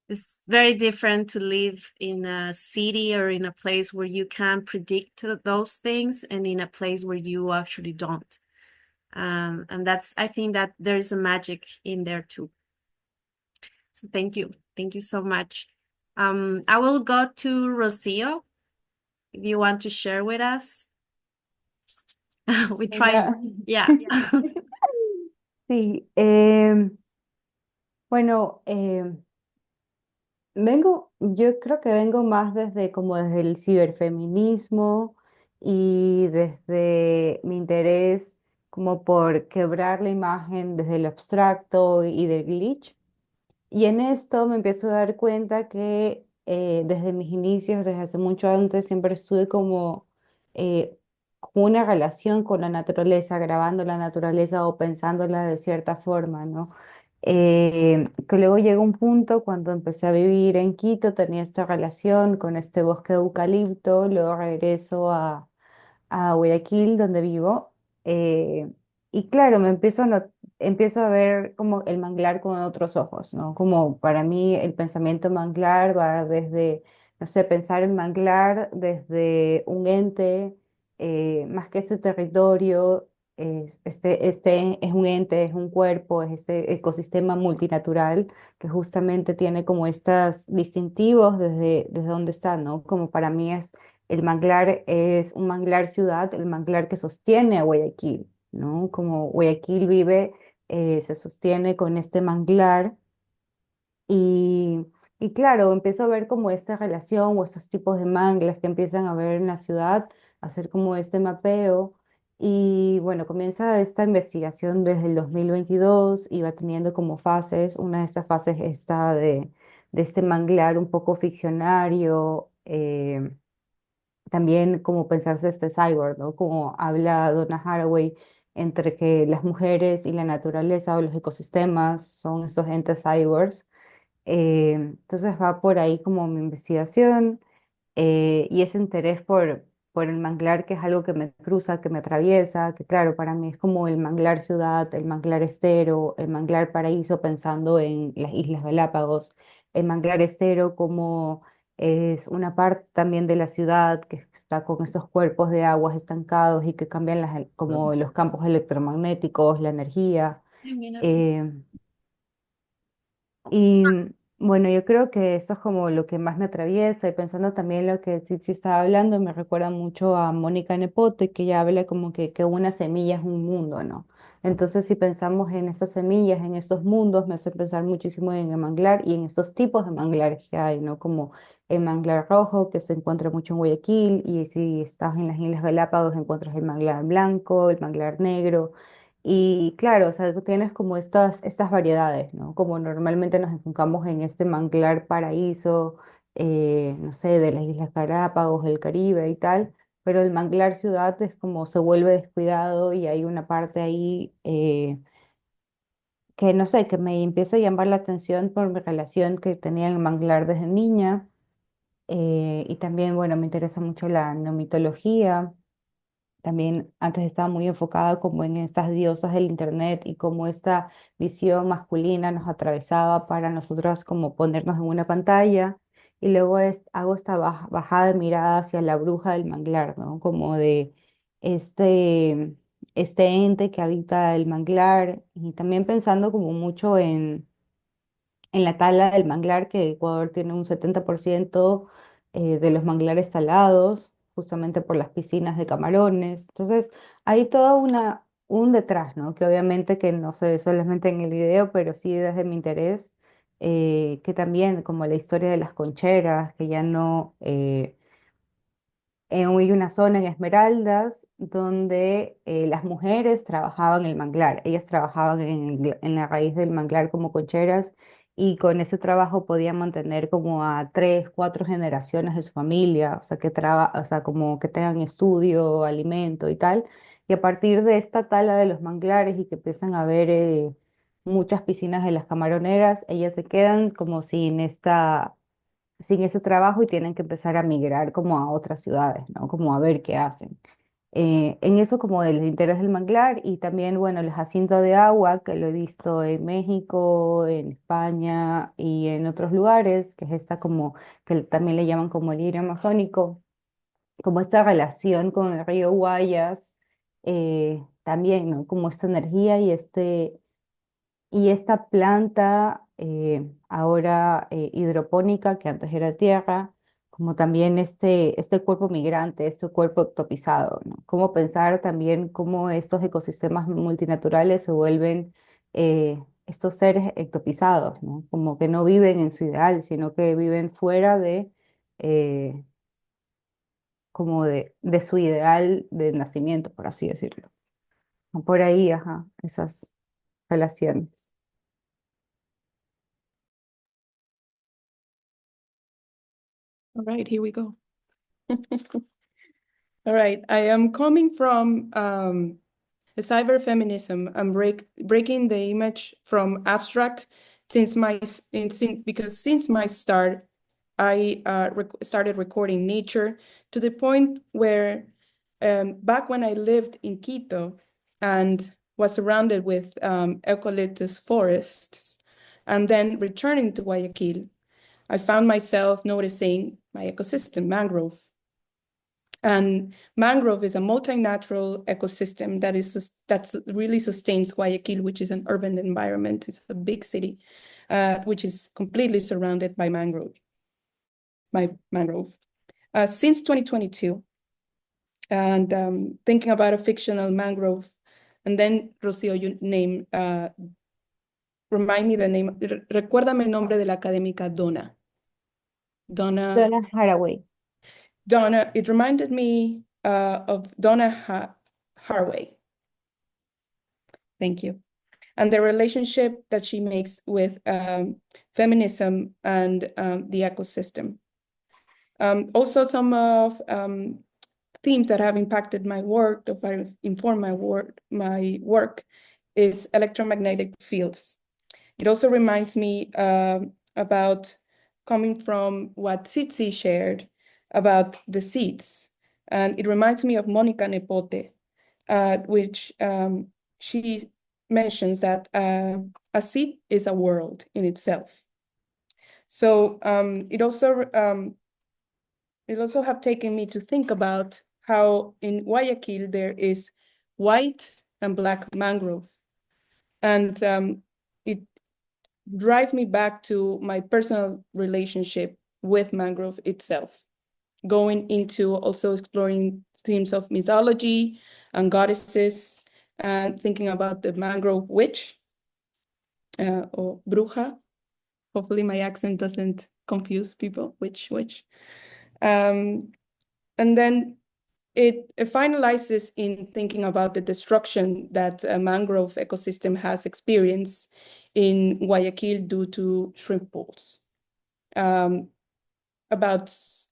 S1: it's very different to live in a city or in a place where you can predict those things, and in a place where you actually don't. And I think that there's a magic in there too. So thank you so much. I will go to Rocío, if you want to share with us. We try,
S5: Hola.
S1: yeah.
S5: Sí, bueno, yo creo que vengo más desde el ciberfeminismo y desde mi interés como por quebrar la imagen desde lo abstracto y del glitch. Y en esto me empiezo a dar cuenta que desde mis inicios, desde hace mucho antes, siempre estuve como una relación con la naturaleza, grabando la naturaleza o pensándola de cierta forma, ¿no? Que luego llegó un punto cuando empecé a vivir en Quito, tenía esta relación con este bosque de eucalipto, luego regreso a Guayaquil, donde vivo. Y claro, empiezo a ver como el manglar con otros ojos, ¿no? Como para mí el pensamiento manglar va desde, no sé, pensar en manglar desde un ente, más que este territorio, este es un ente, es un cuerpo, es este ecosistema multinatural que justamente tiene como estos distintivos desde donde está, ¿no? Como para mí el manglar es un manglar ciudad, el manglar que sostiene a Guayaquil, ¿no? Como Guayaquil vive, se sostiene con este manglar y, y claro, empiezo a ver como esta relación o estos tipos de manglas que empiezan a ver en la ciudad, hacer como este mapeo. Y bueno, comienza esta investigación desde el 2022 y va teniendo como fases. Una de estas fases está de este manglar un poco ficcionario, también como pensarse este cyborg, ¿no? Como habla Donna Haraway, entre que las mujeres y la naturaleza o los ecosistemas son estos entes cyborgs. Entonces va por ahí como mi investigación y ese interés por el manglar, que es algo que me cruza, que me atraviesa, que claro, para mí es como el manglar ciudad, el manglar estero, el manglar paraíso, pensando en las Islas Galápagos, el manglar estero como es una parte también de la ciudad que está con estos cuerpos de aguas estancados y que cambian como los campos electromagnéticos, la energía.
S1: Ay, mira,
S5: eh, y, Bueno, yo creo que esto es como lo que más me atraviesa y pensando también lo que Tsitsi estaba hablando, me recuerda mucho a Mónica Nepote, que ella habla como que una semilla es un mundo, ¿no? Entonces, si pensamos en estas semillas, en estos mundos, me hace pensar muchísimo en el manglar y en estos tipos de manglares que hay, ¿no? Como el manglar rojo, que se encuentra mucho en Guayaquil, y si estás en las Islas Galápagos, encuentras el manglar blanco, el manglar negro. Y claro, o sea, tú tienes como estas variedades, ¿no? Como normalmente nos enfocamos en este manglar paraíso, no sé, de las Islas Galápagos, el Caribe y tal, pero el manglar ciudad es como se vuelve descuidado y hay una parte ahí que no sé, que me empieza a llamar la atención por mi relación que tenía en el manglar desde niña. Y también, bueno, me interesa mucho la nomitología. También antes estaba muy enfocada como en estas diosas del internet y cómo esta visión masculina nos atravesaba para nosotros como ponernos en una pantalla. Y luego hago esta bajada de mirada hacia la bruja del manglar, ¿no? Como de este, este ente que habita el manglar y también pensando como mucho en la tala del manglar, que Ecuador tiene un 70% de los manglares talados, justamente por las piscinas de camarones. Entonces, hay toda un detrás, ¿no? Que obviamente que no se ve solamente en el video, pero sí desde mi interés, que también como la historia de las concheras, que ya no... hay una zona en Esmeraldas donde las mujeres trabajaban el manglar. Ellas trabajaban en la raíz del manglar como concheras y con ese trabajo podían mantener como a 3, 4 generaciones de su familia, o sea, o sea, como que tengan estudio, alimento y tal. Y a partir de esta tala de los manglares y que empiezan a haber muchas piscinas de las camaroneras, ellas se quedan como sin ese trabajo y tienen que empezar a migrar como a otras ciudades, ¿no? Como a ver qué hacen. En eso como del interés del manglar y también, bueno, el jacinto de agua, que lo he visto en México, en España y en otros lugares, que es esta como, que también le llaman como el lirio amazónico, como esta relación con el río Guayas, también, ¿no? Como esta energía y esta planta ahora hidropónica, que antes era tierra, como también este cuerpo migrante, este cuerpo ectopizado, ¿no? Cómo pensar también cómo estos ecosistemas multinaturales se vuelven estos seres ectopizados, ¿no? Como que no viven en su ideal, sino que viven fuera eh, como de su ideal de nacimiento, por así decirlo. Por ahí, ajá, esas relaciones.
S2: All right, here we go. All right, I am coming from a cyberfeminism. I'm breaking the image from abstract because since my start, I started recording nature to the point where back when I lived in Quito and was surrounded with eucalyptus forests, and then returning to Guayaquil, I found myself noticing my ecosystem, mangrove. And mangrove is a multinatural ecosystem that really sustains Guayaquil, which is an urban environment. It's a big city, which is completely surrounded by mangrove. Since 2022, and thinking about a fictional mangrove, and then Rocío, remind me the name. Recuérdame el nombre de la académica Donna.
S5: Donna Haraway.
S2: Donna, it reminded me of Donna Haraway. Thank you. And the relationship that she makes with feminism and the ecosystem. Also, some of themes that have impacted my work, that have informed my work, is electromagnetic fields. It also reminds me about coming from what Tsitsi shared about the seeds. And it reminds me of Mónica Nepote, which she mentions that a seed is a world in itself. So it also have taken me to think about how in Guayaquil there is white and black mangrove. And drives me back to my personal relationship with mangrove itself, going into also exploring themes of mythology and goddesses, and thinking about the mangrove witch, or bruja. Hopefully my accent doesn't confuse people, witch. And then it finalizes in thinking about the destruction that a mangrove ecosystem has experienced in Guayaquil due to shrimp pools. About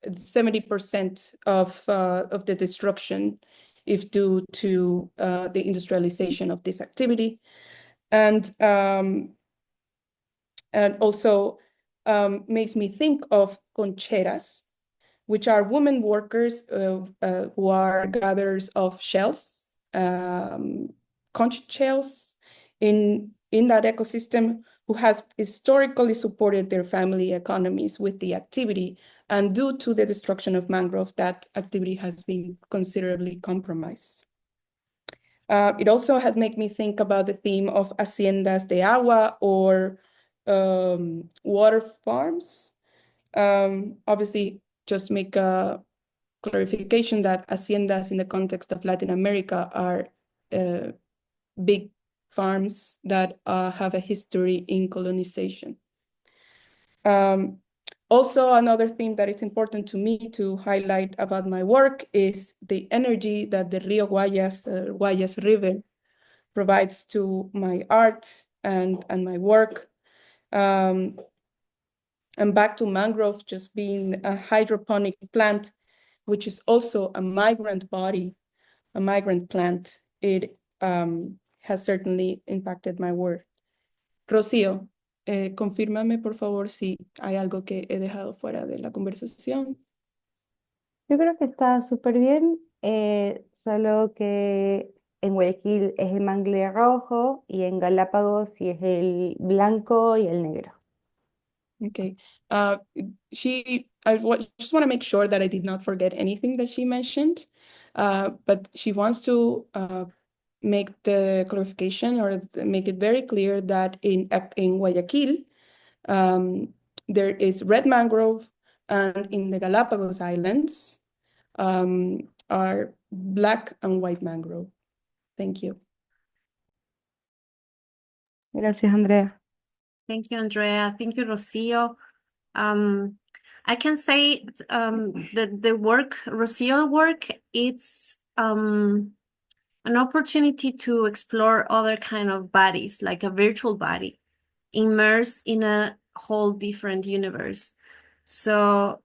S2: 70% of the destruction is due to the industrialization of this activity. And also makes me think of concheras, which are women workers who are gatherers of shells, conch shells in that ecosystem, who has historically supported their family economies with the activity. And due to the destruction of mangrove, that activity has been considerably compromised. It also has made me think about the theme of haciendas de agua, or water farms. Obviously, just to make a clarification that haciendas in the context of Latin America are big farms that have a history in colonization. Also, another theme that is important to me to highlight about my work is the energy that the Rio Guayas, Guayas River, provides to my art and my work. And back to mangrove just being a hydroponic plant, which is also a migrant body, a migrant plant. It has certainly impacted my work. Rocío, confírmame por favor si hay algo que he dejado fuera de la conversación.
S5: Yo creo que está súper bien, solo que en Guayaquil es el mangle rojo y en Galápagos sí es el blanco y el negro.
S2: Okay. Just want to make sure that I did not forget anything that she mentioned, but she wants to make the clarification, or make it very clear that in Guayaquil, there is red mangrove, and in the Galapagos Islands are black and white mangrove. Thank you.
S5: Gracias, Andrea.
S1: Thank you, Andrea. Thank you, Rocío. I can say the work, Rocío work, it's an opportunity to explore other kind of bodies, like a virtual body, immersed in a whole different universe. So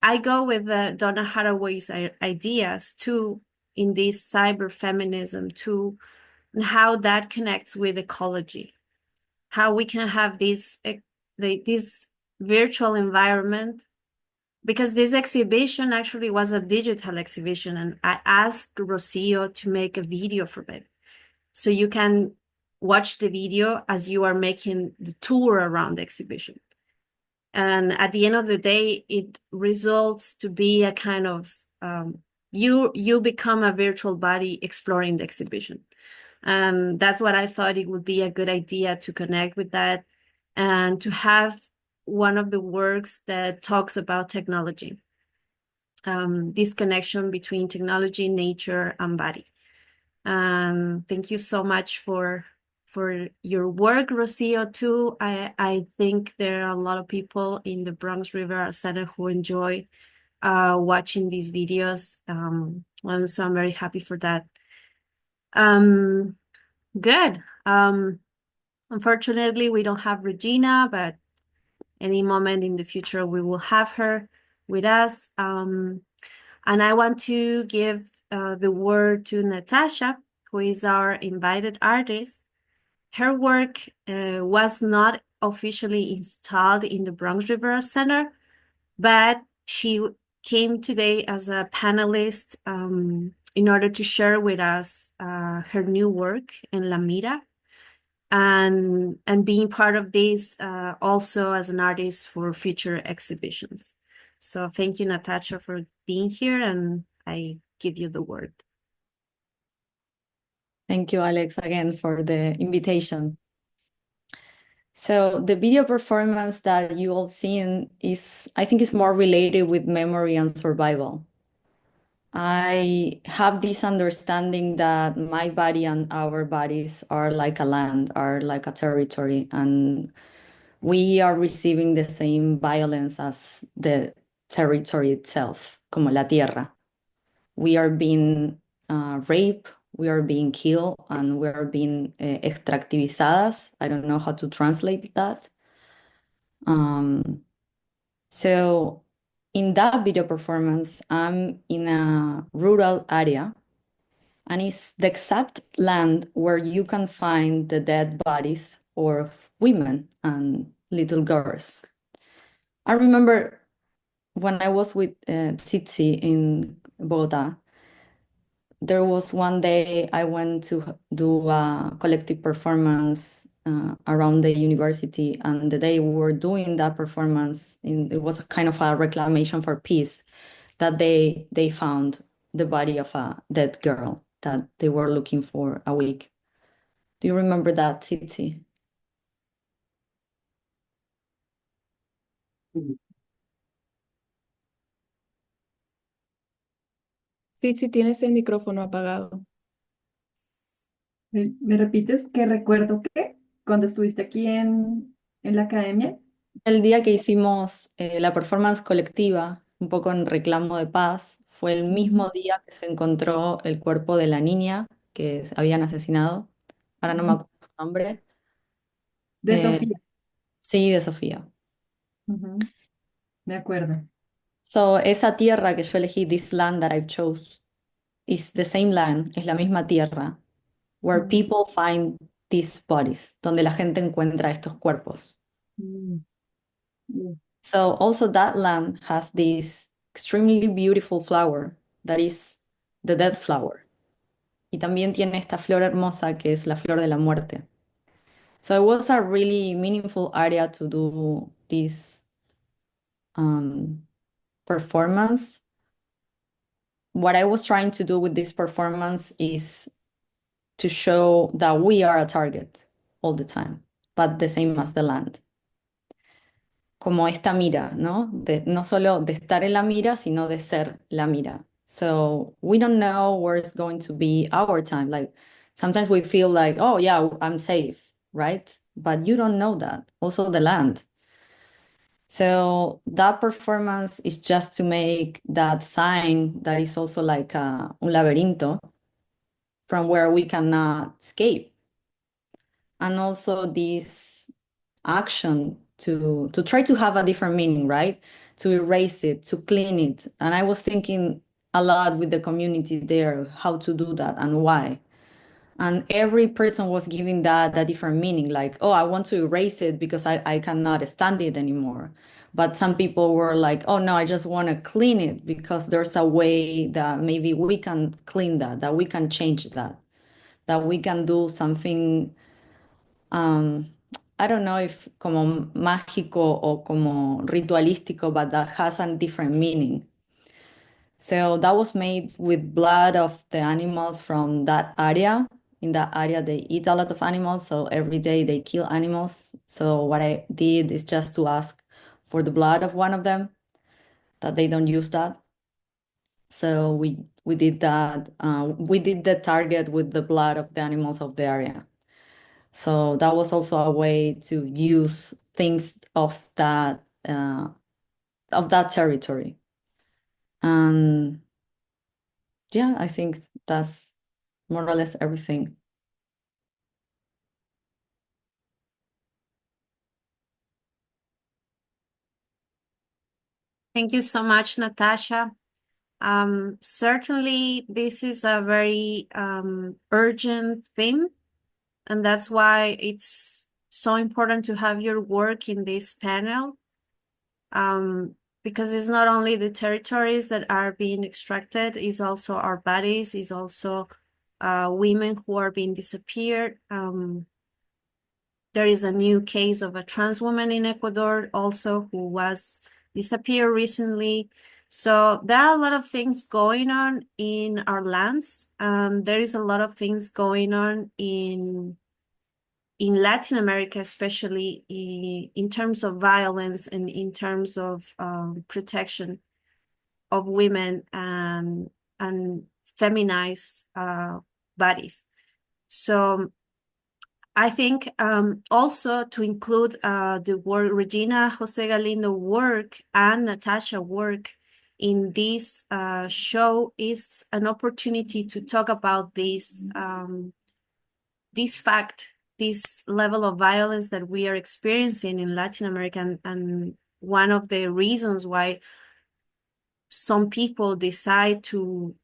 S1: I go with Donna Haraway's ideas too, in this cyber feminism too, and how that connects with ecology. How we can have this virtual environment, because this exhibition actually was a digital exhibition, and I asked Rocío to make a video from it. So you can watch the video as you are making the tour around the exhibition. And at the end of the day, it results to be a kind of, you become a virtual body exploring the exhibition. That's what I thought it would be a good idea to connect with that, and to have one of the works that talks about technology, this connection between technology, nature, and body. Thank you so much for your work, Rocío, too. I think there are a lot of people in the Bronx River Art Center who enjoy watching these videos, and so I'm very happy for that. Good. Unfortunately, we don't have Regina, but any moment in the future, we will have her with us. And I want to give the word to Natacha, who is our invited artist. Her work was not officially installed in the Bronx River Art Center, but she came today as a panelist in order to share with us her new work in La Mira, and being part of this also as an artist for future exhibitions. So thank you, Natacha, for being here, and I give you the word.
S8: Thank you, Alex, again for the invitation. So the video performance that you all seen I think is more related with memory and survival. I have this understanding that my body and our bodies are like a land, are like a territory, and we are receiving the same violence as the territory itself, como la tierra. We are being raped, we are being killed, and we are being extractivizadas. I don't know how to translate that. So in that video performance, I'm in a rural area, and it's the exact land where you can find the dead bodies of women and little girls. I remember when I was with Tsitsi in Bogota, there was one day I went to do a collective performance around the university, and the day we were doing that performance, it was a kind of a reclamation for peace, that they found the body of a dead girl that they were looking for a week. Do you remember that, Tsitsi?
S2: Sí, sí, tienes el micrófono apagado.
S3: ¿Me repites qué recuerdo que cuando estuviste aquí en la academia?
S8: El día que hicimos la performance colectiva, un poco en reclamo de paz, fue el mismo día que se encontró el cuerpo de la niña que habían asesinado. Ahora no me acuerdo su nombre.
S3: De
S8: Eh,
S3: Sofía.
S8: sí, de Sofía.
S3: Me acuerdo.
S8: So, esa tierra que yo elegí, this land that I chose, is the same land, es la misma tierra, where people find these bodies, donde la gente encuentra estos cuerpos. So also that land has this extremely beautiful flower that is the death flower. Y también tiene esta flor hermosa que es la flor de la muerte. So it was a really meaningful area to do this performance. What I was trying to do with this performance is to show that we are a target all the time, but the same as the land. Como esta mira, ¿no? No solo de estar en la mira, sino de ser la mira. So we don't know where it's going to be our time. Like sometimes we feel like, oh yeah, I'm safe, right? But you don't know that. Also the land. So that performance is just to make that sign that is also like un laberinto from where we cannot escape. And also this action to try to have a different meaning, right? To erase it, to clean it. And I was thinking a lot with the community there, how to do that and why. And every person was giving that a different meaning, like, oh, I want to erase it because I cannot stand it anymore. But some people were like, oh no, I just want to clean it because there's a way that maybe we can clean that we can change that we can do something I don't know if como mágico o como ritualístico, but that has a different meaning. So that was made with blood of the animals from that area. In that area, they eat a lot of animals, so every day they kill animals. So what I did is just to ask for the blood of one of them, that they don't use that. So we did that. We did the target with the blood of the animals of the area. So that was also a way to use things of that territory. And yeah, I think that's more or less everything.
S1: Thank you so much, Natacha. Certainly, this is a very urgent theme, and that's why it's so important to have your work in this panel, because it's not only the territories that are being extracted, it's also our bodies, it's also women who are being disappeared. There is a new case of a trans woman in Ecuador also who was disappeared recently. So there are a lot of things going on in our lands. There is a lot of things going on in in Latin America, especially in terms of violence and in terms of protection of women and feminized bodies. So I think also to include the work, Regina, José Galindo work and Natacha work in this show is an opportunity to talk about this fact, this level of violence that we are experiencing in Latin America, and one of the reasons why some people decide to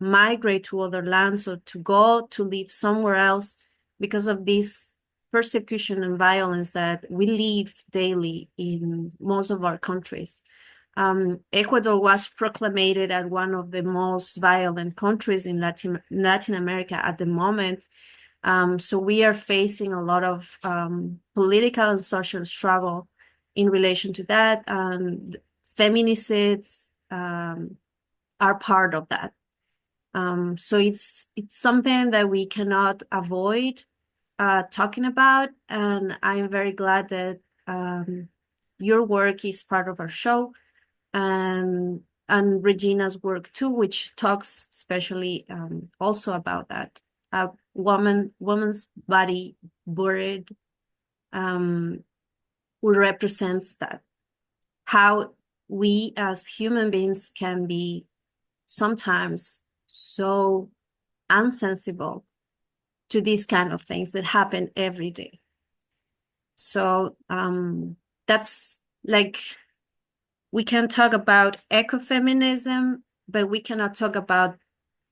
S1: migrate to other lands or to go to live somewhere else because of this persecution and violence that we live daily in most of our countries. Ecuador was proclaimed as one of the most violent countries in Latin America at the moment. So we are facing a lot of political and social struggle in relation to that. Feminicides are part of that. So it's something that we cannot avoid talking about, and I'm very glad that your work is part of our show, and Regina's work too, which talks especially also about that. Woman's body buried, who represents that, how we as human beings can be sometimes so unsensible to these kind of things that happen every day. So that's like, we can talk about ecofeminism, but we cannot talk about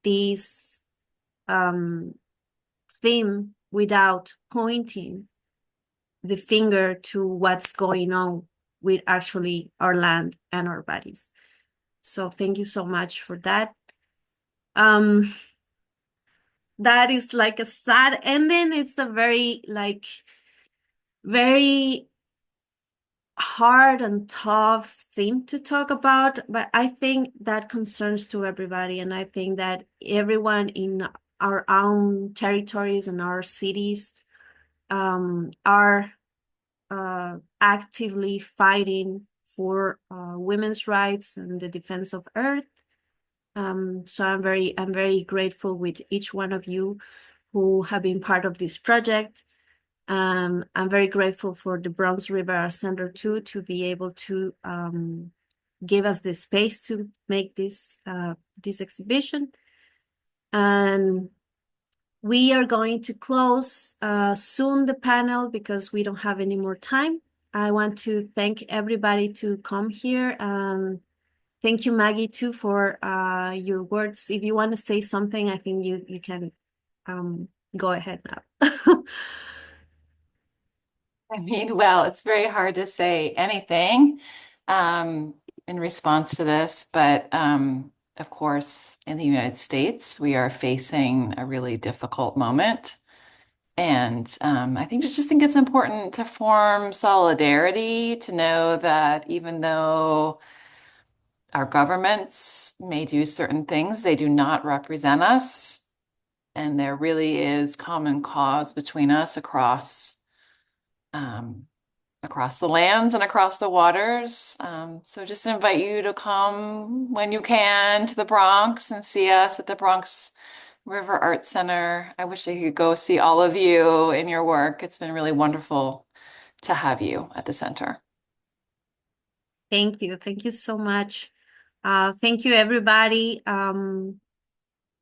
S1: this theme without pointing the finger to what's going on with actually our land and our bodies. So thank you so much for that. That is like a sad ending. It's a very hard and tough thing to talk about, but I think that concerns to everybody, and I think that everyone in our own territories and our cities are actively fighting for women's rights and the defense of Earth. So I'm very grateful with each one of you who have been part of this project. I'm very grateful for the Bronx River Art Center too, to be able to give us the space to make this exhibition. And we are going to close soon the panel because we don't have any more time. I want to thank everybody to come here. Thank you, Maggie, too, for your words. If you want to say something, I think you can go ahead now.
S10: I mean, well, it's very hard to say anything in response to this, but of course, in the United States, we are facing a really difficult moment. And I just think it's important to form solidarity, to know that even though our governments may do certain things, they do not represent us. And there really is common cause between us across the lands and across the waters. So just invite you to come when you can to the Bronx and see us at the Bronx River Art Center. I wish I could go see all of you in your work. It's been really wonderful to have you at the center.
S1: Thank you. Thank you so much. Thank you, everybody.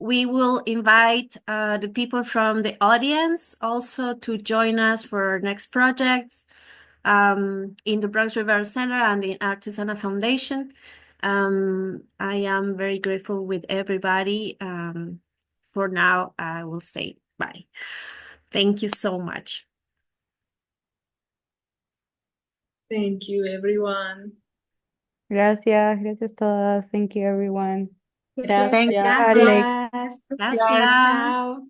S1: We will invite the people from the audience also to join us for our next projects in the Bronx River Center and the Artisanal Foundation. I am very grateful with everybody. For now, I will say bye. Thank you so much.
S4: Thank you, everyone.
S5: Gracias todas. Thank you, everyone.
S8: Gracias.
S6: Gracias.
S1: Gracias.
S6: Chao.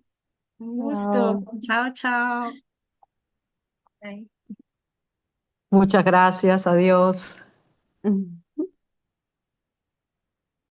S6: Un gusto.
S1: Chao, chao.
S6: Bye.
S12: Muchas gracias, adiós.
S5: Chao.